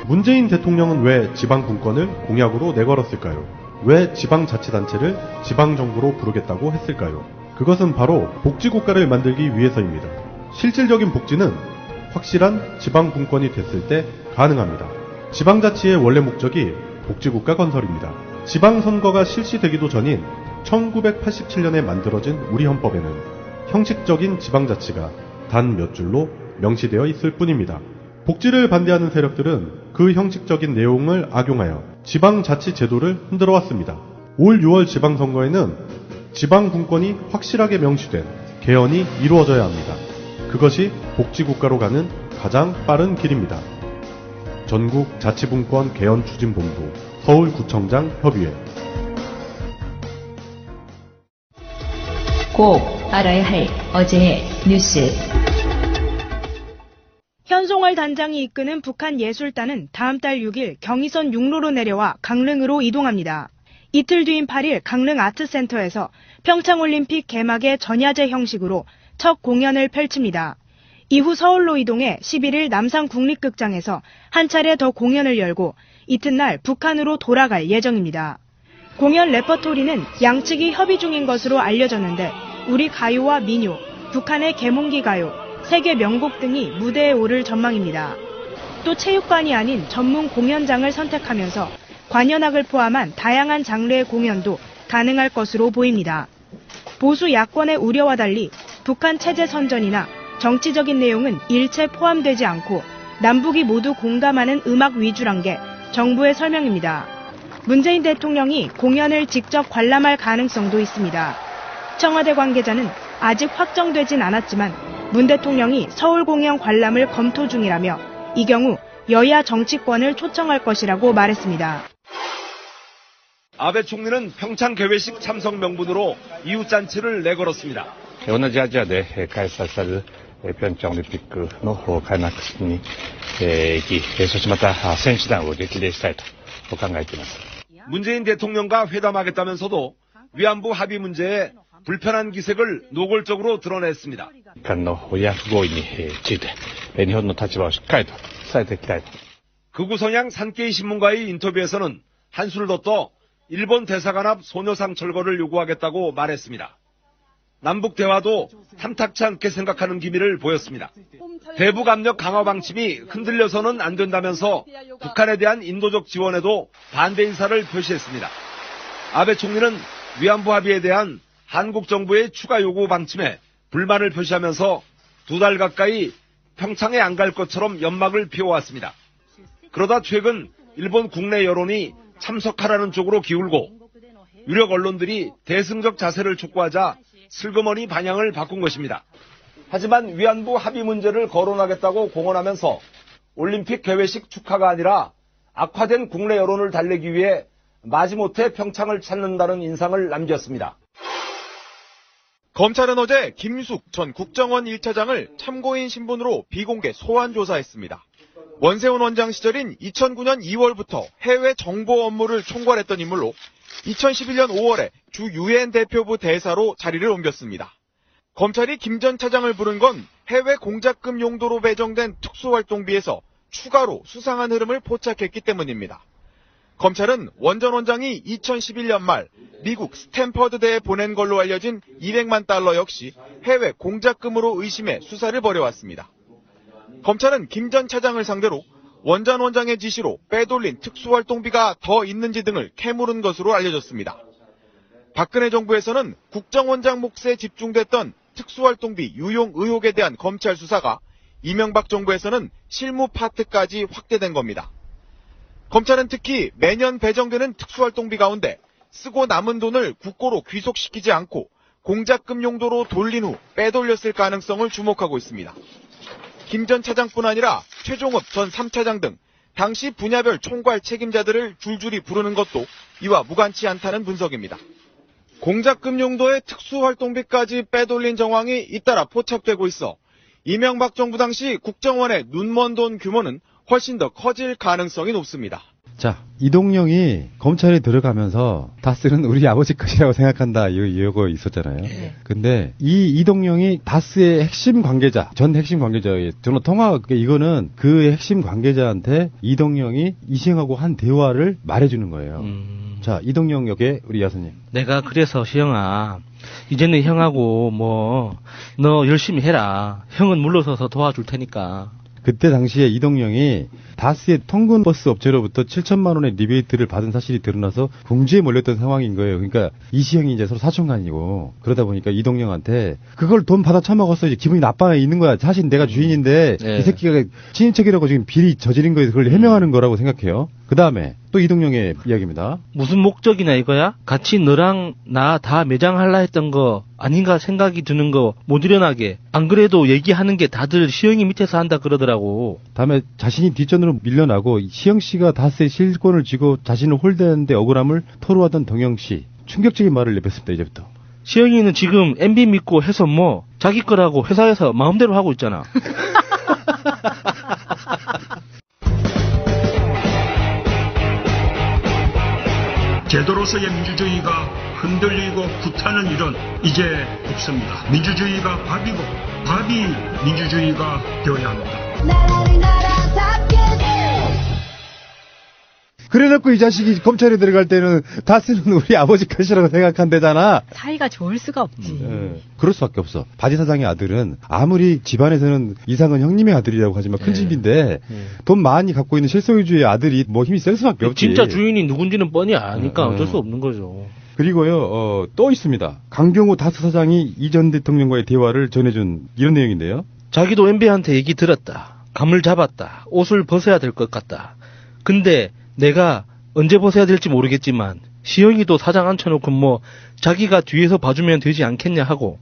문재인 대통령은 왜 지방분권을 공약으로 내걸었을까요? 왜 지방자치단체를 지방정부로 부르겠다고 했을까요? 그것은 바로 복지국가를 만들기 위해서입니다. 실질적인 복지는 확실한 지방분권이 됐을 때 가능합니다. 지방자치의 원래 목적이 복지국가 건설입니다. 지방선거가 실시되기도 전인 1987년에 만들어진 우리 헌법에는 형식적인 지방자치가 단 몇 줄로 명시되어 있을 뿐입니다. 복지를 반대하는 세력들은 그 형식적인 내용을 악용하여 지방자치 제도를 흔들어 왔습니다. 올 6월 지방선거에는 지방분권이 확실하게 명시된 개헌이 이루어져야 합니다. 그것이 복지국가로 가는 가장 빠른 길입니다. 전국자치분권 개헌추진본부 서울구청장 협의회. 꼭 알아야 할 어제의 뉴스. 현송월 단장이 이끄는 북한 예술단은 다음 달 6일 경의선 육로로 내려와 강릉으로 이동합니다. 이틀 뒤인 8일 강릉 아트센터에서 평창올림픽 개막의 전야제 형식으로 첫 공연을 펼칩니다. 이후 서울로 이동해 11일 남산국립극장에서 한 차례 더 공연을 열고 이튿날 북한으로 돌아갈 예정입니다. 공연 레퍼토리는 양측이 협의 중인 것으로 알려졌는데 우리 가요와 민요, 북한의 계몽기 가요, 세계 명곡 등이 무대에 오를 전망입니다. 또 체육관이 아닌 전문 공연장을 선택하면서 관현악을 포함한 다양한 장르의 공연도 가능할 것으로 보입니다. 보수 야권의 우려와 달리 북한 체제 선전이나 정치적인 내용은 일체 포함되지 않고 남북이 모두 공감하는 음악 위주란 게 정부의 설명입니다. 문재인 대통령이 공연을 직접 관람할 가능성도 있습니다. 청와대 관계자는 아직 확정되진 않았지만 문 대통령이 서울 공연 관람을 검토 중이라며 이 경우 여야 정치권을 초청할 것이라고 말했습니다. 아베 총리는 평창 개회식 참석 명분으로 이웃잔치를 내걸었습니다. 同じアジアで開催される平昌オリンピックの開幕式に行き、そしてまた選手団を激励したいと考えています。 문재인 대통령과 회담하겠다면서도 위안부 합의 문제에 불편한 기색을 노골적으로 드러냈습니다. 日韓の慰安婦合意について日本の立場をしっかりと伝えていきたいと。 극우 성향 산케이 신문과의 인터뷰에서는 한수를 덧떠 일본 대사관 앞 소녀상 철거를 요구하겠다고 말했습니다. 남북 대화도 탐탁치 않게 생각하는 기미를 보였습니다. 대북 압력 강화 방침이 흔들려서는 안 된다면서 북한에 대한 인도적 지원에도 반대 의사를 표시했습니다. 아베 총리는 위안부 합의에 대한 한국 정부의 추가 요구 방침에 불만을 표시하면서 2달 가까이 평창에 안 갈 것처럼 연막을 피워왔습니다. 그러다 최근 일본 국내 여론이 참석하라는 쪽으로 기울고 유력 언론들이 대승적 자세를 촉구하자 슬그머니 방향을 바꾼 것입니다. 하지만 위안부 합의 문제를 거론하겠다고 공언하면서 올림픽 개회식 축하가 아니라 악화된 국내 여론을 달래기 위해 마지못해 평창을 찾는다는 인상을 남겼습니다. 검찰은 어제 김윤숙 전 국정원 1차장을 참고인 신분으로 비공개 소환 조사했습니다. 원세훈 원장 시절인 2009년 2월부터 해외 정보 업무를 총괄했던 인물로 2011년 5월에 주 유엔 대표부 대사로 자리를 옮겼습니다. 검찰이 김 전 차장을 부른 건 해외 공작금 용도로 배정된 특수활동비에서 추가로 수상한 흐름을 포착했기 때문입니다. 검찰은 원 전 원장이 2011년 말 미국 스탠퍼드대에 보낸 걸로 알려진 200만 달러 역시 해외 공작금으로 의심해 수사를 벌여왔습니다. 검찰은 김 전 차장을 상대로 원 전 원장의 지시로 빼돌린 특수활동비가 더 있는지 등을 캐물은 것으로 알려졌습니다. 박근혜 정부에서는 국정원장 몫에 집중됐던 특수활동비 유용 의혹에 대한 검찰 수사가 이명박 정부에서는 실무 파트까지 확대된 겁니다. 검찰은 특히 매년 배정되는 특수활동비 가운데 쓰고 남은 돈을 국고로 귀속시키지 않고 공작금 용도로 돌린 후 빼돌렸을 가능성을 주목하고 있습니다. 김 전 차장뿐 아니라 최종업 전 3차장 등 당시 분야별 총괄 책임자들을 줄줄이 부르는 것도 이와 무관치 않다는 분석입니다. 공작금 용도의 특수활동비까지 빼돌린 정황이 잇따라 포착되고 있어 이명박 정부 당시 국정원의 눈먼 돈 규모는 훨씬 더 커질 가능성이 높습니다. 자, 이동영이 검찰에 들어가면서 다스는 우리 아버지 것이라고 생각한다 이거 있었잖아요. 네. 근데 이 이동영이 다스의 핵심 관계자, 전 핵심 관계자의 전화 통화 이거는 그 핵심 관계자한테 이동영이 이시영하고 한 대화를 말해주는 거예요. 자, 이동영 역의 우리 야수님. 내가 그래서 시영아, 이제는 형하고 너 열심히 해라. 형은 물러서서 도와줄 테니까. 그때 당시에 이동영이 다스의 통근 버스 업체로부터 7천만 원의 리베이트를 받은 사실이 드러나서 궁지에 몰렸던 상황인 거예요. 그러니까 이시영이 이제 서로 사촌간이고 그러다 보니까 이동영한테 그걸 돈 받아 처먹었어. 이제 기분이 나빠에 있는 거야. 사실 내가 주인인데 네. 이 새끼가 친인척이라고 지금 비리 저지른 거에서 그걸 해명하는 거라고 생각해요. 그 다음에 또 이동영의 이야기입니다. 무슨 목적이냐 이거야? 같이 너랑 나 다 매장할라 했던 거 아닌가 생각이 드는 거 못 일어나게. 안 그래도 얘기하는 게 다들 시영이 밑에서 한다 그러더라고. 다음에 자신이 뒷전으로 밀려나고 시영 씨가 다스의 실권을 쥐고 자신을 홀대하는데 억울함을 토로하던 동영 씨. 충격적인 말을 내뱉습니다. 이제부터. 시영이는 지금 MB 믿고 해서 자기 거라고 회사에서 마음대로 하고 있잖아. 제도로서의 민주주의가 흔들리고 구타는 일은 이제 없습니다. 민주주의가 밥이고 밥이 민주주의가 되어야 합니다. 그래놓고 이 자식이 검찰에 들어갈 때는 다스는 우리 아버지 것이라고 생각한대잖아. 사이가 좋을 수가 없지. 그럴 수밖에 없어. 바지 사장의 아들은 아무리 집안에서는 이상은 형님의 아들이라고 하지만 큰 집인데 돈 많이 갖고 있는 실소유주의 아들이 힘이 셀 수밖에 없지. 진짜 주인이 누군지는 뻔히 아니까 어쩔 수 없는 거죠. 그리고요, 또 있습니다. 강경호 다스 사장이 이 전 대통령과의 대화를 전해준 이런 내용인데요. 자기도 MB한테 얘기 들었다. 감을 잡았다. 옷을 벗어야 될 것 같다. 근데 내가 언제 벗어야 될지 모르겠지만 시영이도 사장 앉혀놓고 자기가 뒤에서 봐주면 되지 않겠냐 하고.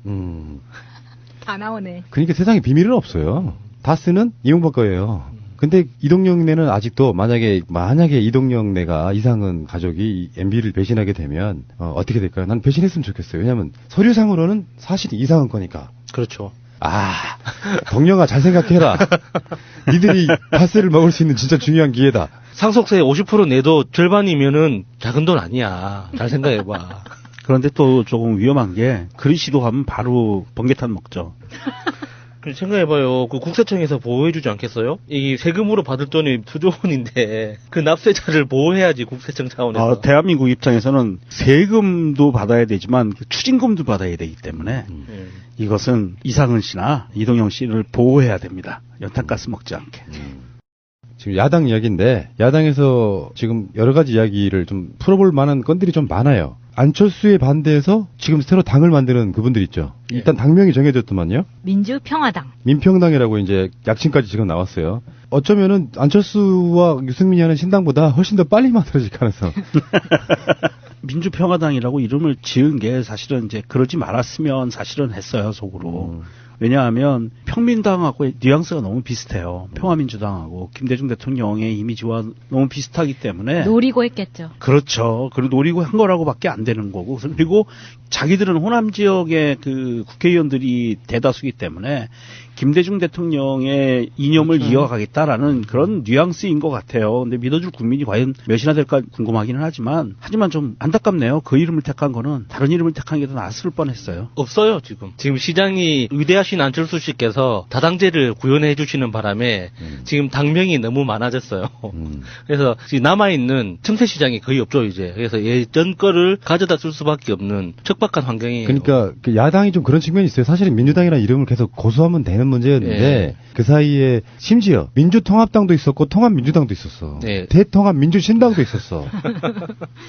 다 나오네. 그러니까 세상에 비밀은 없어요. 다스는 이명박 거예요. 근데 이동영네는 아직도 만약에 이동영네가 이상은 가족이 MB를 배신하게 되면 어떻게 될까요? 난 배신했으면 좋겠어요. 왜냐면 서류상으로는 사실이 이상한 거니까. 그렇죠. 동영아 잘 생각해라. 니들이 다스를 먹을 수 있는 진짜 중요한 기회다. 상속세 50% 내도 절반이면은 작은 돈 아니야. 잘 생각해봐. 그런데 또 조금 위험한 게 그리 시도하면 바로 번개탄 먹죠. 생각해봐요. 그 국세청에서 보호해주지 않겠어요? 이 세금으로 받을 돈이 수조 원인데 그 납세자를 보호해야지 국세청 차원에서. 대한민국 입장에서는 세금도 받아야 되지만 추징금도 받아야 되기 때문에 이것은 이상은 씨나 이동영 씨를 보호해야 됩니다. 연탄가스 먹지 않게. 지금 야당 이야기인데 야당에서 지금 여러 가지 이야기를 좀 풀어볼 만한 건들이 좀 많아요. 안철수에 반대해서 지금 새로 당을 만드는 그분들 있죠. 일단 당명이 정해졌더만요. 민주평화당. 민평당이라고 이제 약칭까지 지금 나왔어요. 어쩌면은 안철수와 유승민이 하는 신당보다 훨씬 더 빨리 만들어질 가능성. 민주평화당이라고 이름을 지은 게 사실은 이제 그러지 말았으면 사실은 했어요, 속으로. 왜냐하면 평민당하고 뉘앙스가 너무 비슷해요. 평화민주당하고 김대중 대통령의 이미지와 너무 비슷하기 때문에 노리고 했겠죠. 그렇죠. 그리고 노리고 한 거라고밖에 안 되는 거고. 그리고 자기들은 호남 지역의 그 국회의원들이 대다수이기 때문에 김대중 대통령의 이념을 이어가겠다라는 그런 뉘앙스인 것 같아요. 근데 믿어줄 국민이 과연 몇이나 될까 궁금하기는 하지만 좀 안타깝네요. 그 이름을 택한 거는 다른 이름을 택한 게 더 낫을 뻔했어요. 없어요, 지금 시장이 위대하신 안철수 씨께서 다당제를 구현해 주시는 바람에 지금 당명이 너무 많아졌어요. 그래서 지금 남아있는 틈새 시장이 거의 없죠, 이제. 그래서 예전 거를 가져다 쓸 수밖에 없는 척박한 환경이에요. 그러니까 그 야당이 좀 그런 측면이 있어요. 사실은 민주당이라는 이름을 계속 고수하면 되는 문제였는데 그 사이에 심지어 민주통합당도 있었고 통합민주당도 있었어. 대통합민주신당도 있었어.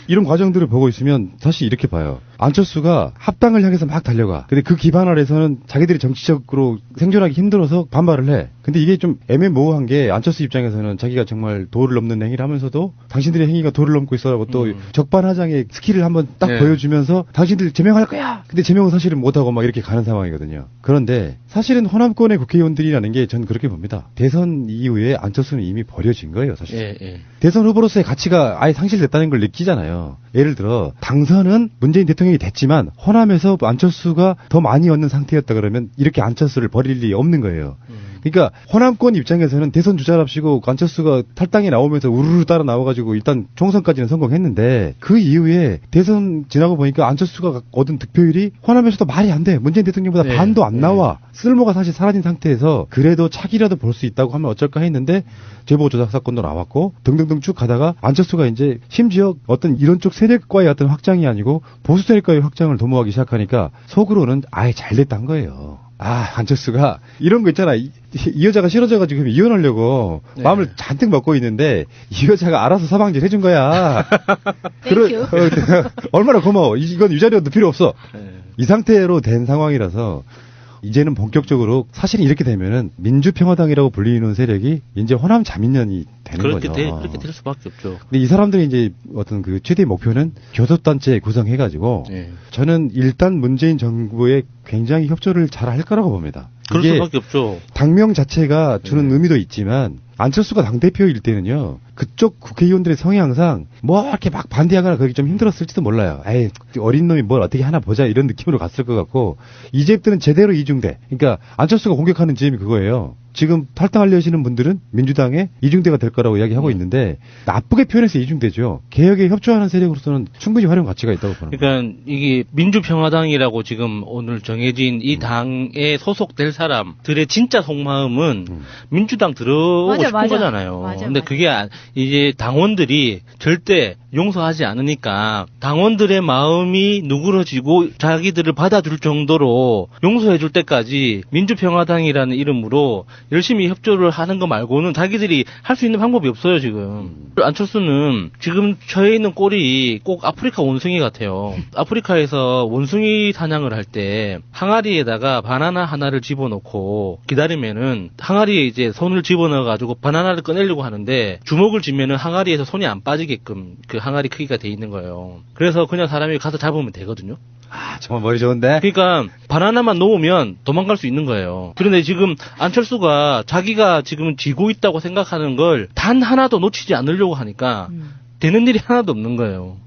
이런 과정들을 보고 있으면 사실 이렇게 봐요. 안철수가 합당을 향해서 막 달려가. 근데 그 기반 아래서는 자기들이 정치적으로 생존하기 힘들어서 반발을 해. 근데 이게 좀 애매모호한 게 안철수 입장에서는 자기가 정말 도를 넘는 행위를 하면서도 당신들의 행위가 도를 넘고 있어라고 또 적반하장의 스킬을 한번 딱 보여주면서 당신들 제명할 거야. 근데 제명은 사실은 못하고 막 이렇게 가는 상황이거든요. 그런데 사실은 호남권의 국회의원들이라는 게 전 그렇게 봅니다. 대선 이후에 안철수는 이미 버려진 거예요, 사실. 대선 후보로서의 가치가 아예 상실됐다는 걸 느끼잖아요. 예를 들어 당선은 문재인 대통령이 됐지만 호남에서 안철수가 더 많이 얻는 상태였다 그러면 이렇게 안철수를 버릴 일이 없는 거예요. 그러니까 호남권 입장에서는 대선 주자랍시고 안철수가 탈당에 나오면서 우르르 따라 나와가지고 일단 총선까지는 성공했는데 그 이후에 대선 지나고 보니까 안철수가 얻은 득표율이 호남에서도 말이 안 돼. 문재인 대통령보다 네. 반도 안 나와. 쓸모가 사실 사라진 상태에서 그래도 차기라도 볼 수 있다고 하면 어쩔까 했는데 재보궐 조작 사건도 나왔고 등등등 쭉 가다가 안철수가 이제 심지어 어떤 이런 쪽 세력과의 어떤 확장이 아니고 보수 세력과의 확장을 도모하기 시작하니까 속으로는 아예 잘 됐단 거예요. 안철수가 이런 거 있잖아. 이 여자가 싫어져가지고 이혼하려고 네. 마음을 잔뜩 먹고 있는데 이 여자가 알아서 서방질 해준 거야. 얼마나 고마워. 이건 유자료도 필요 없어. 이 상태로 된 상황이라서 이제는 본격적으로 사실은 이렇게 되면은 민주평화당이라고 불리는 세력이 이제 호남 자민련이 되는 그렇게 거죠. 그렇게 될 수밖에 없죠. 근데 이 사람들이 이제 어떤 그 최대 목표는 교섭단체 구성해가지고 저는 일단 문재인 정부에 굉장히 협조를 잘 할 거라고 봅니다. 그럴 이게 수밖에 없죠. 당명 자체가 주는 의미도 있지만 안철수가 당대표일 때는요. 그쪽 국회의원들의 성향상 뭐 이렇게 막 반대하거나 그러기 좀 힘들었을지도 몰라요. 에이 어린 놈이 뭘 어떻게 하나 보자 이런 느낌으로 갔을 것 같고 이 집들은 제대로 이중대. 그러니까 안철수가 공격하는 지점이 그거예요. 지금 탈당하려시는 분들은 민주당의 이중대가 될 거라고 이야기하고 있는데 나쁘게 표현해서 이중대죠. 개혁에 협조하는 세력으로서는 충분히 활용 가치가 있다고 보는 거예요. 그러니까 이게 민주평화당이라고 지금 오늘 정해진 이 당에 소속될 사람들의 진짜 속마음은 민주당 들어오고 싶은 거잖아요. 근데 그게 이제 당원들이 절대 용서하지 않으니까 당원들의 마음이 누그러지고 자기들을 받아줄 정도로 용서해줄 때까지 민주평화당이라는 이름으로 열심히 협조를 하는 거 말고는 자기들이 할 수 있는 방법이 없어요, 지금. 안철수는 지금 처해 있는 꼴이 꼭 아프리카 원숭이 같아요. 아프리카에서 원숭이 사냥을 할 때 항아리에다가 바나나 하나를 집어넣고 기다리면은 항아리에 이제 손을 집어넣어가지고 바나나를 꺼내려고 하는데 주먹을 쥐면은 항아리에서 손이 안 빠지게끔 그 항아리 크기가 돼 있는 거예요. 그래서 그냥 사람이 가서 잡으면 되거든요. 정말 머리 좋은데? 그러니까 바나나만 놓으면 도망갈 수 있는 거예요. 그런데 지금 안철수가 자기가 지금 쥐고 있다고 생각하는 걸 단 하나도 놓치지 않으려고 하니까 되는 일이 하나도 없는 거예요.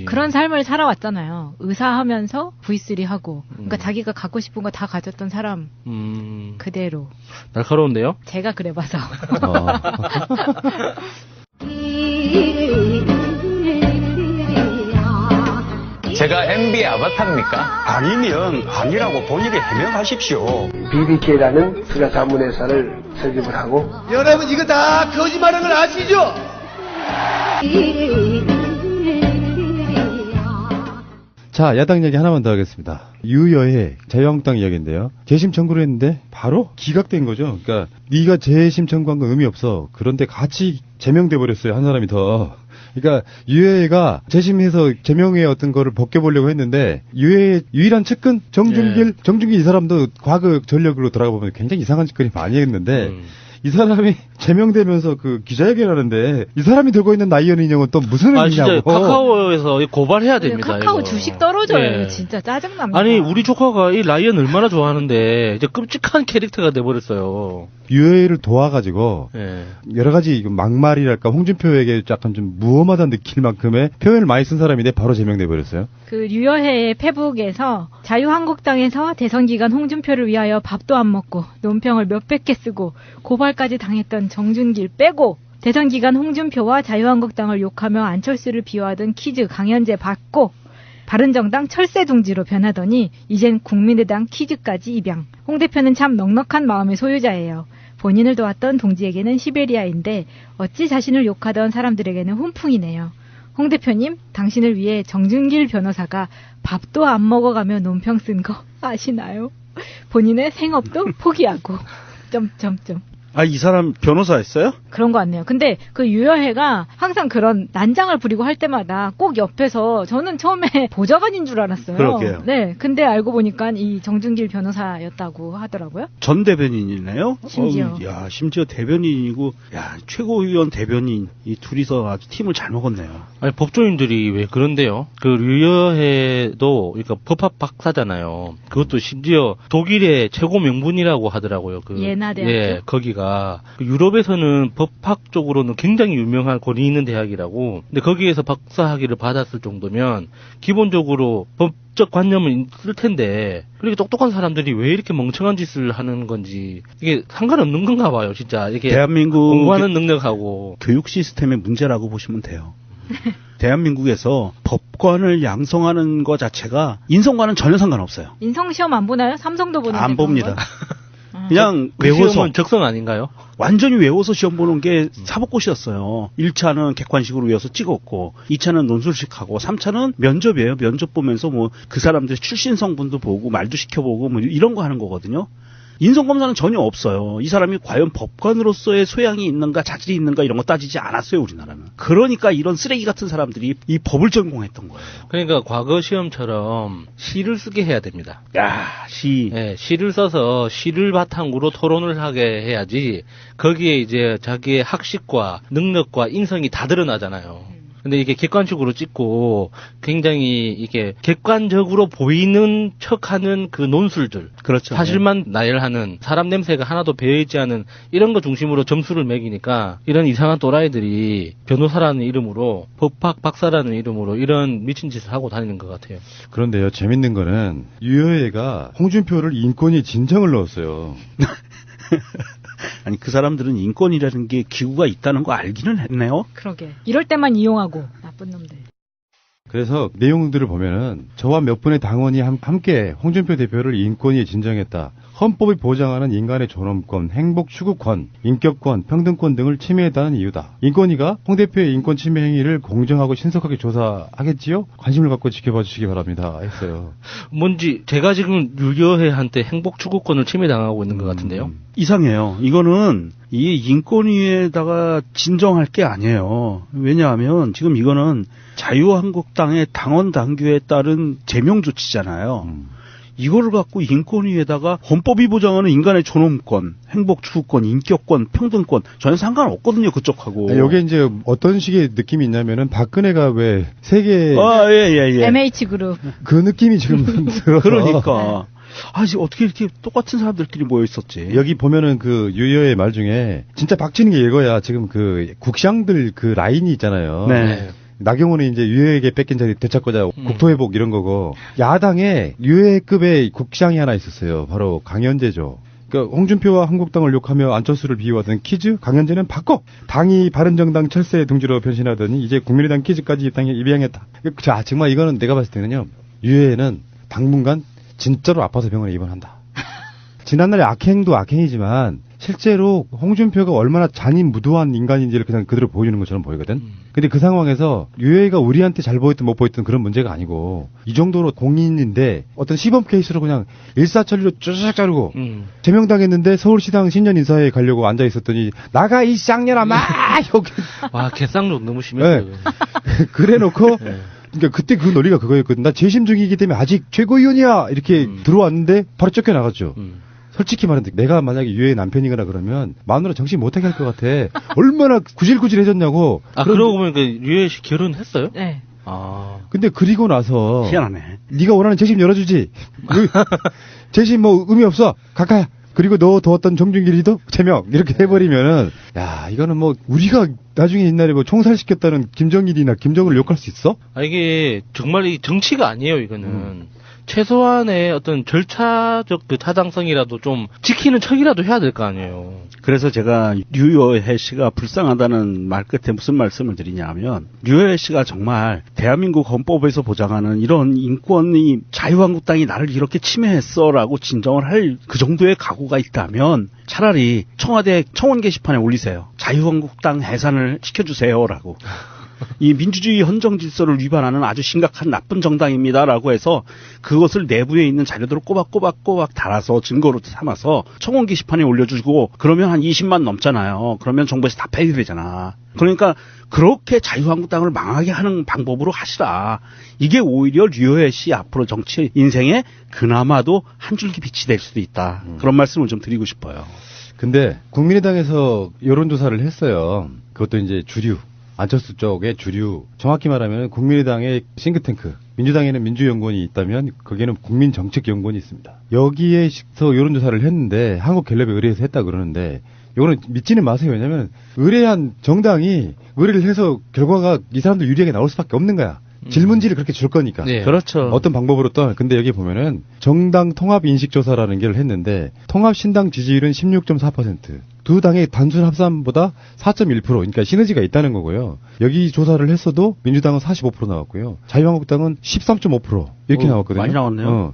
그런 삶을 살아왔잖아요. 의사하면서 V3 하고. 그러니까 자기가 갖고 싶은 거 다 가졌던 사람 그대로. 날카로운데요? 제가 그래봐서. 제가 MB의 아바타입니까? 아니면 아니라고 본인이 해명하십시오. BBK라는 투자 자문회사를 설립을 하고 여러분 이거 다 거짓말하는 걸 아시죠? 자, 야당 이야기 하나만 더 하겠습니다. 유여의 자유한국당 이야기인데요. 재심 청구를 했는데 바로 기각된 거죠. 그러니까 네가 재심 청구한 건 의미 없어. 그런데 같이 제명돼 버렸어요. 한 사람이 더. 그러니까 유해가 재심해서 제명의 어떤 거를 벗겨보려고 했는데 유해의 유일한 측근 정준길 이 사람도 과거 전력으로 돌아가 보면 굉장히 이상한 짓거리 많이 했는데 이 사람이 제명되면서 그 기자회견하는데 이 사람이 들고 있는 라이언 인형은 또 무슨 의미냐고. 진짜 카카오에서 고발해야 됩니다. 카카오 이거. 주식 떨어져요. 진짜 짜증납니다. 아니 우리 조카가 이 라이언 얼마나 좋아하는데 이제 끔찍한 캐릭터가 돼버렸어요. 유해를 도와가지고 여러 가지 막말이랄까 홍준표에게 약간 좀 무엄하다는 느낄 만큼의 표현을 많이 쓴 사람인데 바로 제명돼 버렸어요. 그 유여회의 페북에서 자유한국당에서 대선기간 홍준표를 위하여 밥도 안 먹고 논평을 몇백 개 쓰고 고발까지 당했던 정준길 빼고 대선기간 홍준표와 자유한국당을 욕하며 안철수를 비호하던 키즈 강현재 받고 바른정당 철새둥지로 변하더니 이젠 국민의당 키즈까지 입양. 홍 대표는 참 넉넉한 마음의 소유자예요. 본인을 도왔던 동지에게는 시베리아인데 어찌 자신을 욕하던 사람들에게는 훈풍이네요. 홍 대표님, 당신을 위해 정준길 변호사가 밥도 안 먹어가며 논평 쓴 거 아시나요? 본인의 생업도 포기하고. 이 사람 변호사였어요? 그런 거 같네요. 근데 그 유여회가 항상 그런 난장을 부리고 할 때마다 꼭 옆에서 저는 처음에 보좌관인 줄 알았어요. 그러게요. 네. 근데 알고 보니까 이 정준길 변호사였다고 하더라고요. 전 대변인이네요? 심지어. 심지어 대변인이고, 최고위원 대변인, 이 둘이서 아주 팀을 잘 먹었네요. 아니, 법조인들이 왜 그런데요? 그 유여회도, 그러니까 법학 박사잖아요. 그것도 심지어 독일의 최고 명문이라고 하더라고요. 예나대학교? 예, 거기가. 류예가 유럽에서는 법학 쪽으로는 굉장히 유명한 권위 있는 대학이라고. 근데 거기에서 박사학위를 받았을 정도면 기본적으로 법적 관념은 있을 텐데 그렇게 똑똑한 사람들이 왜 이렇게 멍청한 짓을 하는 건지 이게 상관없는 건가 봐요, 진짜. 이게 대한민국 공부하는 능력하고 교육 시스템의 문제라고 보시면 돼요. 대한민국에서 법관을 양성하는 것 자체가 인성과는 전혀 상관없어요. 인성시험 안 보나요? 삼성도 보는데. 안 봅니다. 그냥 그 외워서. 시험은 적성 아닌가요? 완전히 외워서 시험 보는 게 사법고시였어요. 1차는 객관식으로 외워서 찍었고 2차는 논술식하고 3차는 면접이에요. 면접 보면서 뭐 그 사람들의 출신 성분도 보고 말도 시켜보고 뭐 이런 거 하는 거거든요. 인성검사는 전혀 없어요. 이 사람이 과연 법관으로서의 소양이 있는가 자질이 있는가 이런 거 따지지 않았어요, 우리나라는. 그러니까 이런 쓰레기 같은 사람들이 이 법을 전공했던 거예요. 그러니까 과거 시험처럼 시를 쓰게 해야 됩니다. 야, 시. 네, 시를 써서 시를 바탕으로 토론을 하게 해야지 거기에 이제 자기의 학식과 능력과 인성이 다 드러나잖아요. 근데 이게 객관식으로 찍고 굉장히 이게 객관적으로 보이는 척하는 그 논술들. 그렇죠. 사실만 나열하는 사람 냄새가 하나도 배어있지 않은 이런 거 중심으로 점수를 매기니까 이런 이상한 또라이들이 변호사라는 이름으로 법학 박사라는 이름으로 이런 미친 짓을 하고 다니는 것 같아요. 그런데요, 재밌는 거는 유여애가 홍준표를 인권위 진정을 넣었어요. 아니 그 사람들은 인권이라는 게 기구가 있다는 거 알기는 했네요. 그러게. 이럴 때만 이용하고 나쁜 놈들. 그래서 내용들을 보면은 저와 몇 분의 당원이 함께 홍준표 대표를 인권위에 진정했다. 헌법이 보장하는 인간의 존엄권, 행복 추구권, 인격권, 평등권 등을 침해했다는 이유다. 인권위가 홍 대표의 인권 침해 행위를 공정하고 신속하게 조사하겠지요? 관심을 갖고 지켜봐 주시기 바랍니다. 했어요. 뭔지 제가 지금 유여해한테 행복 추구권을 침해당하고 있는 것 같은데요. 이상해요. 이거는 이 인권위에다가 진정할 게 아니에요. 왜냐하면 지금 이거는 자유한국당의 당원 당규에 따른 제명 조치잖아요. 이거를 갖고 인권위에다가 헌법이 보장하는 인간의 존엄권, 행복 추구권, 인격권, 평등권 전혀 상관없거든요, 그쪽하고. 여기 이제 어떤 식의 느낌이 있냐면은 박근혜가 왜 세계 MH 그룹 그 느낌이 지금 들어서 그러니까 지금 어떻게 이렇게 똑같은 사람들끼리 모여 있었지? 여기 보면은 그 유여의 말 중에 진짜 박치는 게 이거야. 지금 그 국장들 그 라인이 있잖아요. 네. 나경원이 이제 유해에게 뺏긴 자리 되찾고자 국토회복 이런 거고 야당에 유해급의 국장이 하나 있었어요. 바로 강현재죠. 그러니까 홍준표와 한국당을 욕하며 안철수를 비유하던 키즈 강현재는 바꿔 당이 바른정당 철새 둥지로 변신하더니 이제 국민의당 키즈까지 입양했다. 자 정말 이거는 내가 봤을 때는요 유해는 당분간 진짜로 아파서 병원에 입원한다. 지난날의 악행도 악행이지만 실제로 홍준표가 얼마나 잔인무도한 인간인지를 그냥 그대로 보여주는 것처럼 보이거든. 근데 그 상황에서 유해가 우리한테 잘 보였든 못 보였든 그런 문제가 아니고 이 정도로 공인인데 어떤 시범 케이스로 그냥 일사천리로 쫙 자르고 제명당했는데 서울시당 신년 인사에 가려고 앉아 있었더니 나가 이 쌍년아 막 여기 와 개쌍욕 너무 심했어요. 네. 그래놓고 그러니까 그때 그 논리가 그거였거든. 나 재심 중이기 때문에 아직 최고위원이야 이렇게 들어왔는데 바로 쫓겨나갔죠. 솔직히 말하는데 내가 만약에 유해의 남편이거나 그러면 마누라 정신 못하게 할 것 같아. 얼마나 구질구질해졌냐고. 그러고 보니까 유해 씨 결혼했어요? 네. 근데 그리고 나서 희한하네. 네가 원하는 재심 열어주지. 재심 뭐 의미 없어. 가까야. 그리고 너 도왔던 정준길이도 제명 이렇게 해버리면은 야 이거는 뭐 우리가 나중에 옛날에 뭐 총살시켰다는 김정일이나 김정을 욕할 수 있어? 이게 정말 이 정치가 아니에요 이거는. 최소한의 어떤 절차적 그 타당성이라도 좀 지키는 척이라도 해야 될 거 아니에요. 그래서 제가 류여해 씨가 불쌍하다는 말 끝에 무슨 말씀을 드리냐면 류여해 씨가 정말 대한민국 헌법에서 보장하는 이런 인권이 자유한국당이 나를 이렇게 침해했어라고 진정을 할 그 정도의 각오가 있다면 차라리 청와대 청원 게시판에 올리세요. 자유한국당 해산을 시켜주세요라고. 이 민주주의 헌정 질서를 위반하는 아주 심각한 나쁜 정당입니다라고 해서 그것을 내부에 있는 자료들을 꼬박꼬박 달아서 증거로 삼아서 청원 게시판에 올려주고 그러면 한 20만 넘잖아요. 그러면 정부에서 다 폐기되잖아. 그러니까 그렇게 자유한국당을 망하게 하는 방법으로 하시라. 이게 오히려 류여해 씨 앞으로 정치 인생에 그나마도 한 줄기 빛이 될 수도 있다. 그런 말씀을 좀 드리고 싶어요. 근데 국민의당에서 여론조사를 했어요. 그것도 이제 주류. 안철수 쪽의 주류, 정확히 말하면 국민의당의 싱크탱크, 민주당에는 민주연구원이 있다면 거기에는 국민정책연구원이 있습니다. 여기에서 여론조사를 했는데 한국갤럽에 의뢰해서 했다 그러는데 이거는 믿지는 마세요. 왜냐면 의뢰한 정당이 의뢰를 해서 결과가 이 사람들 유리하게 나올 수밖에 없는 거야. 질문지를 그렇게 줄 거니까. 네. 그렇죠. 어떤 방법으로 또. 근데 여기 보면은 정당 통합 인식조사라는 걸 했는데 통합 신당 지지율은 16.4%. 두 당의 단순 합산보다 4.1%. 그러니까 시너지가 있다는 거고요. 여기 조사를 했어도 민주당은 45% 나왔고요. 자유한국당은 13.5% 이렇게 나왔거든요. 많이 나왔네요.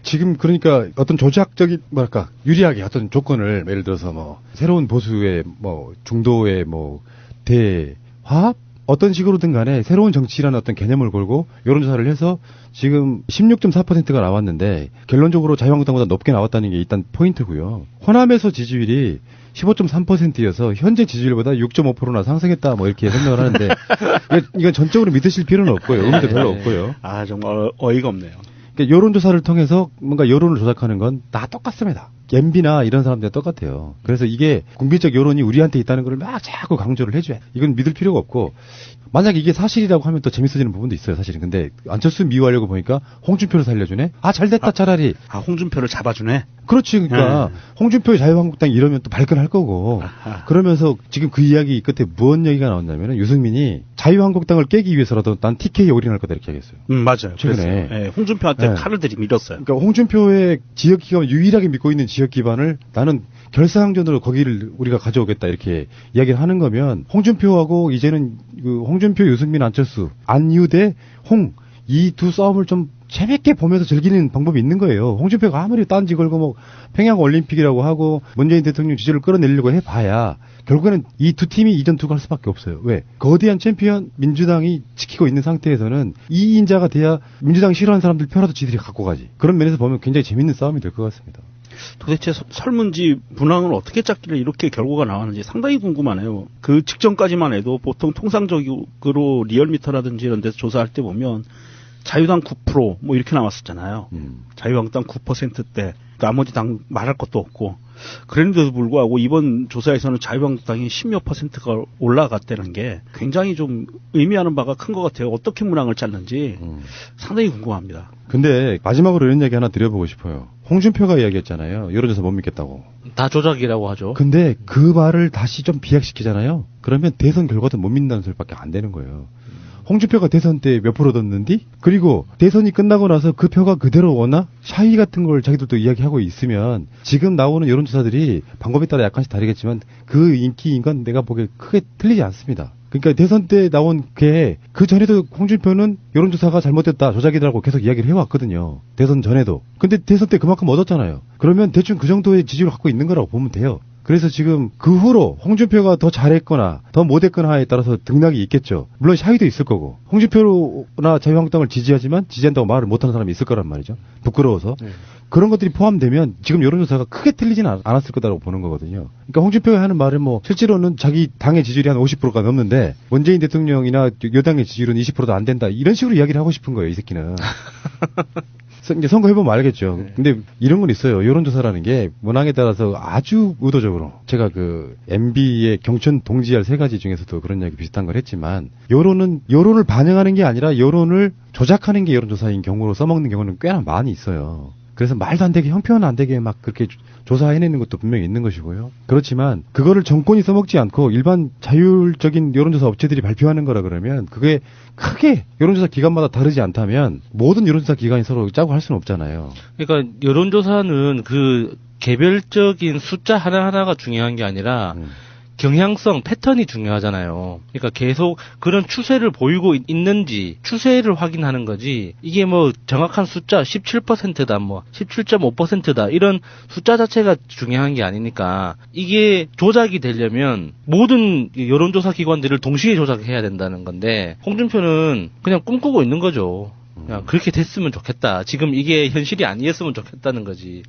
지금 그러니까 어떤 조작적인 뭐랄까 유리하게 어떤 조건을 예를 들어서 뭐 새로운 보수의 뭐 중도의 뭐 대화합 어떤 식으로든 간에 새로운 정치라는 어떤 개념을 걸고 여론조사를 해서 지금 16.4%가 나왔는데 결론적으로 자유한국당보다 높게 나왔다는 게 일단 포인트고요. 호남에서 지지율이 15.3%여서 현재 지지율보다 6.5%나 상승했다 뭐 이렇게 설명을 하는데 이건 전적으로 믿으실 필요는 없고요. 의미도 별로 없고요. 아 정말 어이가 없네요. 그러니까 여론조사를 통해서 뭔가 여론을 조작하는 건 다 똑같습니다. MB나 이런 사람들 똑같아요. 그래서 이게 국민적 여론이 우리한테 있다는 걸 막 자꾸 강조를 해줘야 돼. 이건 믿을 필요가 없고 만약 이게 사실이라고 하면 또 재밌어지는 부분도 있어요. 사실은. 근데 안철수 미워하려고 보니까 홍준표를 살려주네. 아 잘됐다 차라리. 아 홍준표를 잡아주네. 그렇지. 그러니까 홍준표 자유한국당 이러면 또 발끈할 거고. 아하. 그러면서 지금 그 이야기 끝에 무언 얘기가 나왔냐면은 유승민이 자유한국당을 깨기 위해서라도 난 TK에 올인할 거다 이렇게 얘기했어요. 맞아요. 최근에. 네, 홍준표한테 칼을 들이밀었어요. 그러니까 홍준표의 지역 기반 유일하게 믿고 있는 지역 기반을 나는 결사항전으로 거기를 우리가 가져오겠다 이렇게 이야기를 하는 거면 홍준표하고 이제는 그 홍준표, 유승민, 안철수, 안유대, 홍 이 두 싸움을 좀 재밌게 보면서 즐기는 방법이 있는 거예요. 홍준표가 아무리 딴지 걸고 뭐 평양 올림픽이라고 하고 문재인 대통령 지지를 끌어내려고 해봐야 결국에는 이 두 팀이 이전 투구할 수밖에 없어요. 왜? 거대한 챔피언 민주당이 지키고 있는 상태에서는 2인자가 돼야 민주당 싫어하는 사람들 표라도 지들이 갖고 가지. 그런 면에서 보면 굉장히 재밌는 싸움이 될 것 같습니다. 도대체 설문지 문항을 어떻게 짰길래 이렇게 결과가 나왔는지 상당히 궁금하네요. 그 직전까지만 해도 보통 통상적으로 리얼미터라든지 이런 데서 조사할 때 보면 자유당 9% 뭐 이렇게 나왔었잖아요. 자유한국당 9%대 나머지 당 말할 것도 없고 그랬는데도 불구하고 이번 조사에서는 자유한국당이 10몇 %가 올라갔다는 게 굉장히 좀 의미하는 바가 큰 것 같아요. 어떻게 문항을 짰는지 상당히 궁금합니다. 근데 마지막으로 이런 얘기 하나 드려보고 싶어요. 홍준표가 이야기했잖아요. 여론조사 못 믿겠다고. 다 조작이라고 하죠. 근데 그 말을 다시 좀 비약시키잖아요. 그러면 대선 결과도 못 믿는다는 소리밖에 안 되는 거예요. 홍준표가 대선 때 몇 프로 얻었는디? 그리고 대선이 끝나고 나서 그 표가 그대로 오나? 샤이 같은 걸 자기들도 이야기하고 있으면 지금 나오는 여론조사들이 방법에 따라 약간씩 다르겠지만 그 인기인 건 내가 보기에 크게 틀리지 않습니다. 그러니까 대선 때 나온 게 그 전에도 홍준표는 여론조사가 잘못됐다 조작이라고 계속 이야기를 해왔거든요. 대선 전에도. 근데 대선 때 그만큼 얻었잖아요. 그러면 대충 그 정도의 지지를 갖고 있는 거라고 보면 돼요. 그래서 지금 그 후로 홍준표가 더 잘했거나 더 못했거나에 따라서 등락이 있겠죠. 물론 샤이도 있을 거고 홍준표나 자유한국당을 지지하지만 지지한다고 말을 못하는 사람이 있을 거란 말이죠. 부끄러워서. 그런 것들이 포함되면 지금 여론조사가 크게 틀리지는 않았을 거다라고 보는 거거든요. 그러니까 홍준표가 하는 말은 뭐 실제로는 자기 당의 지지율이 한 50%가 넘는데 문재인 대통령이나 여당의 지지율은 20%도 안 된다. 이런 식으로 이야기를 하고 싶은 거예요. 이 새끼는. 이제 선거해보면 알겠죠. 근데 이런 건 있어요. 여론조사라는 게 문항에 따라서 아주 의도적으로 제가 그 MB의 경천 동지할 3가지 중에서도 그런 이야기 비슷한 걸 했지만 여론을 반영하는 게 아니라 여론을 조작하는 게 여론조사인 경우로 써먹는 경우는 꽤나 많이 있어요. 그래서 말도 안 되게 형편 안 되게 막 그렇게 조사해내는 것도 분명히 있는 것이고요. 그렇지만 그거를 정권이 써먹지 않고 일반 자율적인 여론조사 업체들이 발표하는 거라 그러면 그게 크게 여론조사 기관마다 다르지 않다면 모든 여론조사 기관이 서로 짜고 할 수는 없잖아요. 그러니까 여론조사는 그 개별적인 숫자 하나하나가 중요한 게 아니라 경향성, 패턴이 중요하잖아요. 그러니까 계속 그런 추세를 보이고 있는지 추세를 확인하는 거지 이게 뭐 정확한 숫자 17%다 뭐 17.5%다 이런 숫자 자체가 중요한 게 아니니까 이게 조작이 되려면 모든 여론조사 기관들을 동시에 조작해야 된다는 건데 홍준표는 그냥 꿈꾸고 있는 거죠. 그냥 그렇게 됐으면 좋겠다. 지금 이게 현실이 아니었으면 좋겠다는 거지.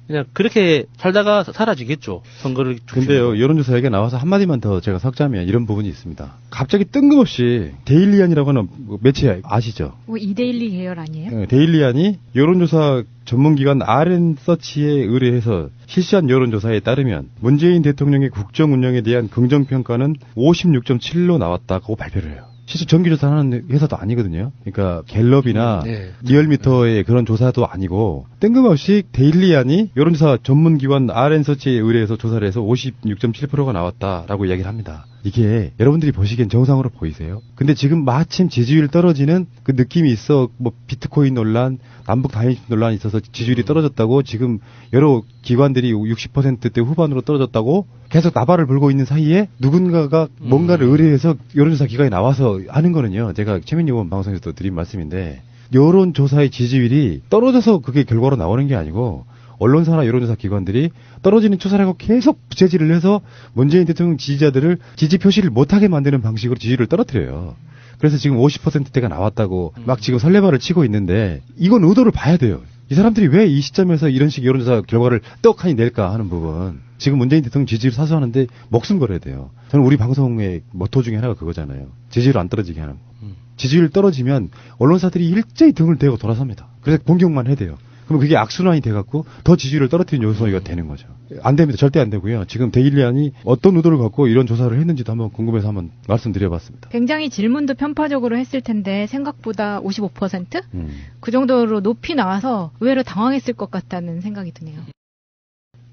그냥 그렇게 살다가 사라지겠죠. 선거를. 근데요, 여론조사 얘기가 나와서 한마디만 더 제가 섞자면 이런 부분이 있습니다. 갑자기 뜬금없이 데일리안이라고 하는 매체 아시죠? 뭐 이데일리 계열 아니에요? 네, 데일리안이 여론조사 전문기관 RN서치에 의뢰해서 실시한 여론조사에 따르면 문재인 대통령의 국정 운영에 대한 긍정평가는 56.7로 나왔다고 발표를 해요. 실제 전기조사 하는 회사도 아니거든요. 그러니까 갤럽이나 리얼미터의 그런 조사도 아니고 뜬금없이 데일리안이 여론조사 전문기관 RN서치에 의뢰해서 조사를 해서 56.7%가 나왔다라고 이야기를 합니다. 이게 여러분들이 보시기엔 정상으로 보이세요? 근데 지금 마침 지지율 떨어지는 그 느낌이 있어. 뭐 비트코인 논란, 남북 단일 논란이 있어서 지지율이 떨어졌다고 지금 여러 기관들이 60%대 후반으로 떨어졌다고 계속 나발을 불고 있는 사이에 누군가가 뭔가를 의뢰해서 여론조사 기관이 나와서 하는 거는요. 제가 최민희 의원 방송에서도 드린 말씀인데 여론조사의 지지율이 떨어져서 그게 결과로 나오는 게 아니고 언론사나 여론조사 기관들이 떨어지는 추세를 하고 계속 부채질을 해서 문재인 대통령 지지자들을 지지 표시를 못하게 만드는 방식으로 지지율을 떨어뜨려요. 그래서 지금 50%대가 나왔다고 막 지금 설레발을 치고 있는데 이건 의도를 봐야 돼요. 이 사람들이 왜 이 시점에서 이런 식의 여론조사 결과를 떡하니 낼까 하는 부분. 지금 문재인 대통령 지지율 사수하는데 목숨 걸어야 돼요. 저는 우리 방송의 모토 중에 하나가 그거잖아요. 지지율 안 떨어지게 하는 거. 지지율 떨어지면 언론사들이 일제히 등을 대고 돌아섭니다. 그래서 공격만 해야 돼요. 그럼 그게 악순환이 돼갖고 더 지지율을 떨어뜨리는 요소가 되는 거죠. 안 됩니다. 절대 안 되고요. 지금 데일리안이 어떤 의도를 갖고 이런 조사를 했는지도 한번 궁금해서 한번 말씀드려봤습니다. 굉장히 질문도 편파적으로 했을 텐데 생각보다 55%? 그 정도로 높이 나와서 의외로 당황했을 것 같다는 생각이 드네요.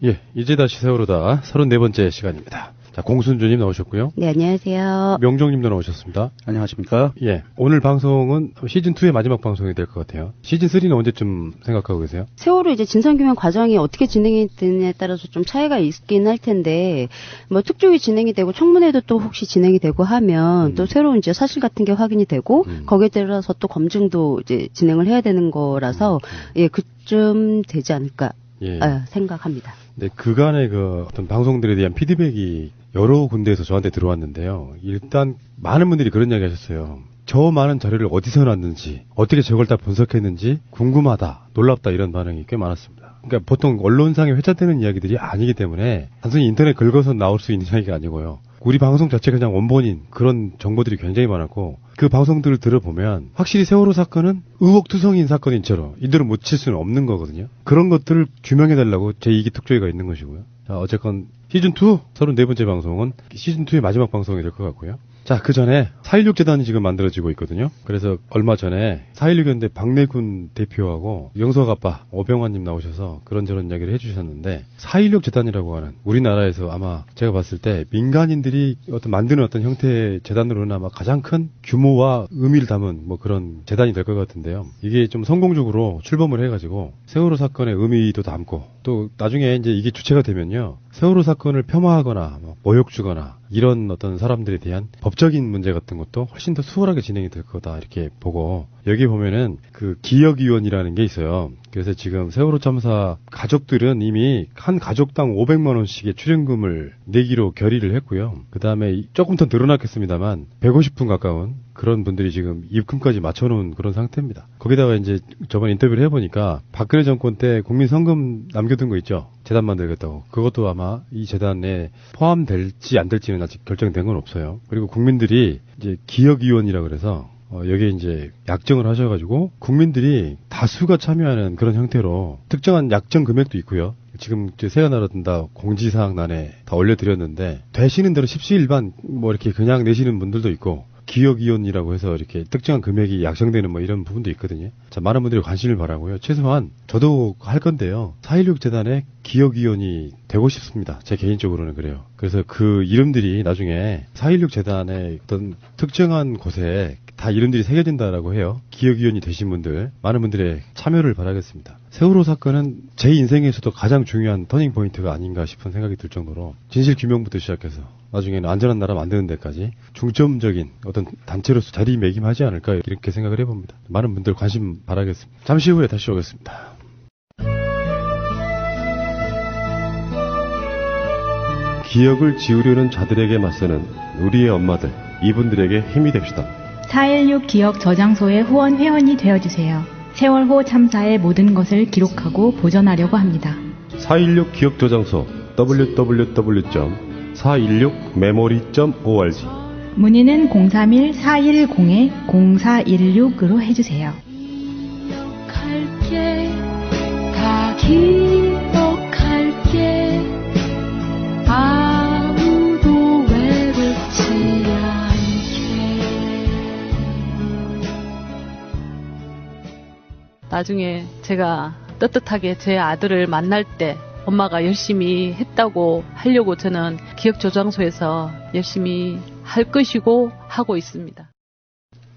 예, 이제 다시 세월호다 34번째 시간입니다. 자, 공순주님 나오셨고요. 네, 안녕하세요. 명정님도 나오셨습니다. 안녕하십니까? 예, 오늘 방송은 시즌2의 마지막 방송이 될 것 같아요. 시즌3는 언제쯤 생각하고 계세요? 세월호 이제 진상규명 과정이 어떻게 진행이 되느냐에 따라서 좀 차이가 있긴 할 텐데, 뭐 특조위 진행이 되고 청문회도 또 혹시 진행이 되고 하면 또 새로운 이제 사실 같은 게 확인이 되고, 거기에 따라서 또 검증도 이제 진행을 해야 되는 거라서, 예, 그쯤 되지 않을까. 예. 생각합니다. 네, 그간의 그 어떤 방송들에 대한 피드백이 여러 군데에서 저한테 들어왔는데요. 일단 많은 분들이 그런 이야기 하셨어요. 저 많은 자료를 어디서 놨는지, 어떻게 저걸 다 분석했는지 궁금하다, 놀랍다 이런 반응이 꽤 많았습니다. 그러니까 보통 언론상에 회자되는 이야기들이 아니기 때문에 단순히 인터넷 긁어서 나올 수 있는 이야기가 아니고요. 우리 방송 자체가 그냥 원본인 그런 정보들이 굉장히 많았고 그 방송들을 들어보면 확실히 세월호 사건은 의혹투성인 사건인처럼 이대로 묻힐 수는 없는 거거든요. 그런 것들을 규명해달라고 제2기 특조위가 있는 것이고요. 자, 어쨌건 시즌2 34번째 방송은 시즌2의 마지막 방송이 될 것 같고요. 자, 그 전에 4.16 재단이 지금 만들어지고 있거든요. 그래서 얼마 전에 4.16 연대 박내군 대표하고 영석 아빠 오병환님 나오셔서 그런저런 이야기를 해주셨는데 4.16 재단이라고 하는 우리나라에서 아마 제가 봤을 때 민간인들이 어떤 만드는 어떤 형태의 재단으로는 아마 가장 큰 규모와 의미를 담은 뭐 그런 재단이 될 것 같은데요. 이게 좀 성공적으로 출범을 해가지고 세월호 사건의 의미도 담고 또 나중에 이제 이게 주체가 되면요. 세월호 사건을 폄하하거나 모욕 주거나 이런 어떤 사람들에 대한 법적인 문제 같은 것도 훨씬 더 수월하게 진행이 될 거다 이렇게 보고 여기 보면은 그 기억위원이라는 게 있어요. 그래서 지금 세월호 참사 가족들은 이미 한 가족당 500만 원씩의 출연금을 내기로 결의를 했고요. 그 다음에 조금 더 늘어났겠습니다만 150분 가까운 그런 분들이 지금 입금까지 맞춰놓은 그런 상태입니다. 거기다가 이제 저번 인터뷰를 해보니까 박근혜 정권 때 국민 성금 남겨둔 거 있죠. 재단 만들겠다고. 그것도 아마 이 재단에 포함될지 안 될지는 아직 결정된 건 없어요. 그리고 국민들이 이제 기억위원이라 그래서 여기에 이제 약정을 하셔가지고 국민들이 다수가 참여하는 그런 형태로 특정한 약정 금액도 있고요. 지금 새가 날아든다 공지사항란에 다 올려드렸는데 되시는 대로 십시일반 뭐 이렇게 그냥 내시는 분들도 있고 기억위원이라고 해서 이렇게 특정한 금액이 약정되는 뭐 이런 부분도 있거든요. 자, 많은 분들이 관심을 바라고요. 최소한 저도 할 건데요. 4.16 재단의 기억위원이 되고 싶습니다. 제 개인적으로는 그래요. 그래서 그 이름들이 나중에 4.16 재단의 어떤 특정한 곳에 다 이름들이 새겨진다라고 해요. 기억위원이 되신 분들, 많은 분들의 참여를 바라겠습니다. 세월호 사건은 제 인생에서도 가장 중요한 터닝포인트가 아닌가 싶은 생각이 들 정도로 진실규명부터 시작해서 나중에는 안전한 나라 만드는 데까지 중점적인 어떤 단체로서 자리매김하지 않을까 이렇게 생각을 해봅니다. 많은 분들 관심 바라겠습니다. 잠시 후에 다시 오겠습니다. 기억을 지우려는 자들에게 맞서는 우리의 엄마들, 이분들에게 힘이 됩시다. 4.16 기억 저장소의 후원 회원이 되어주세요. 세월호 참사의 모든 것을 기록하고 보존하려고 합니다. 4.16 기억 저장소 www.416memory.org 문의는 031-410-0416으로 해주세요. 기억할게, 다 기억할게. 아무도 외롭지 않게. 나중에 제가 떳떳하게 제 아들을 만날 때 엄마가 열심히 했다고 하려고 저는 기억조장소에서 열심히 할 것이고 하고 있습니다.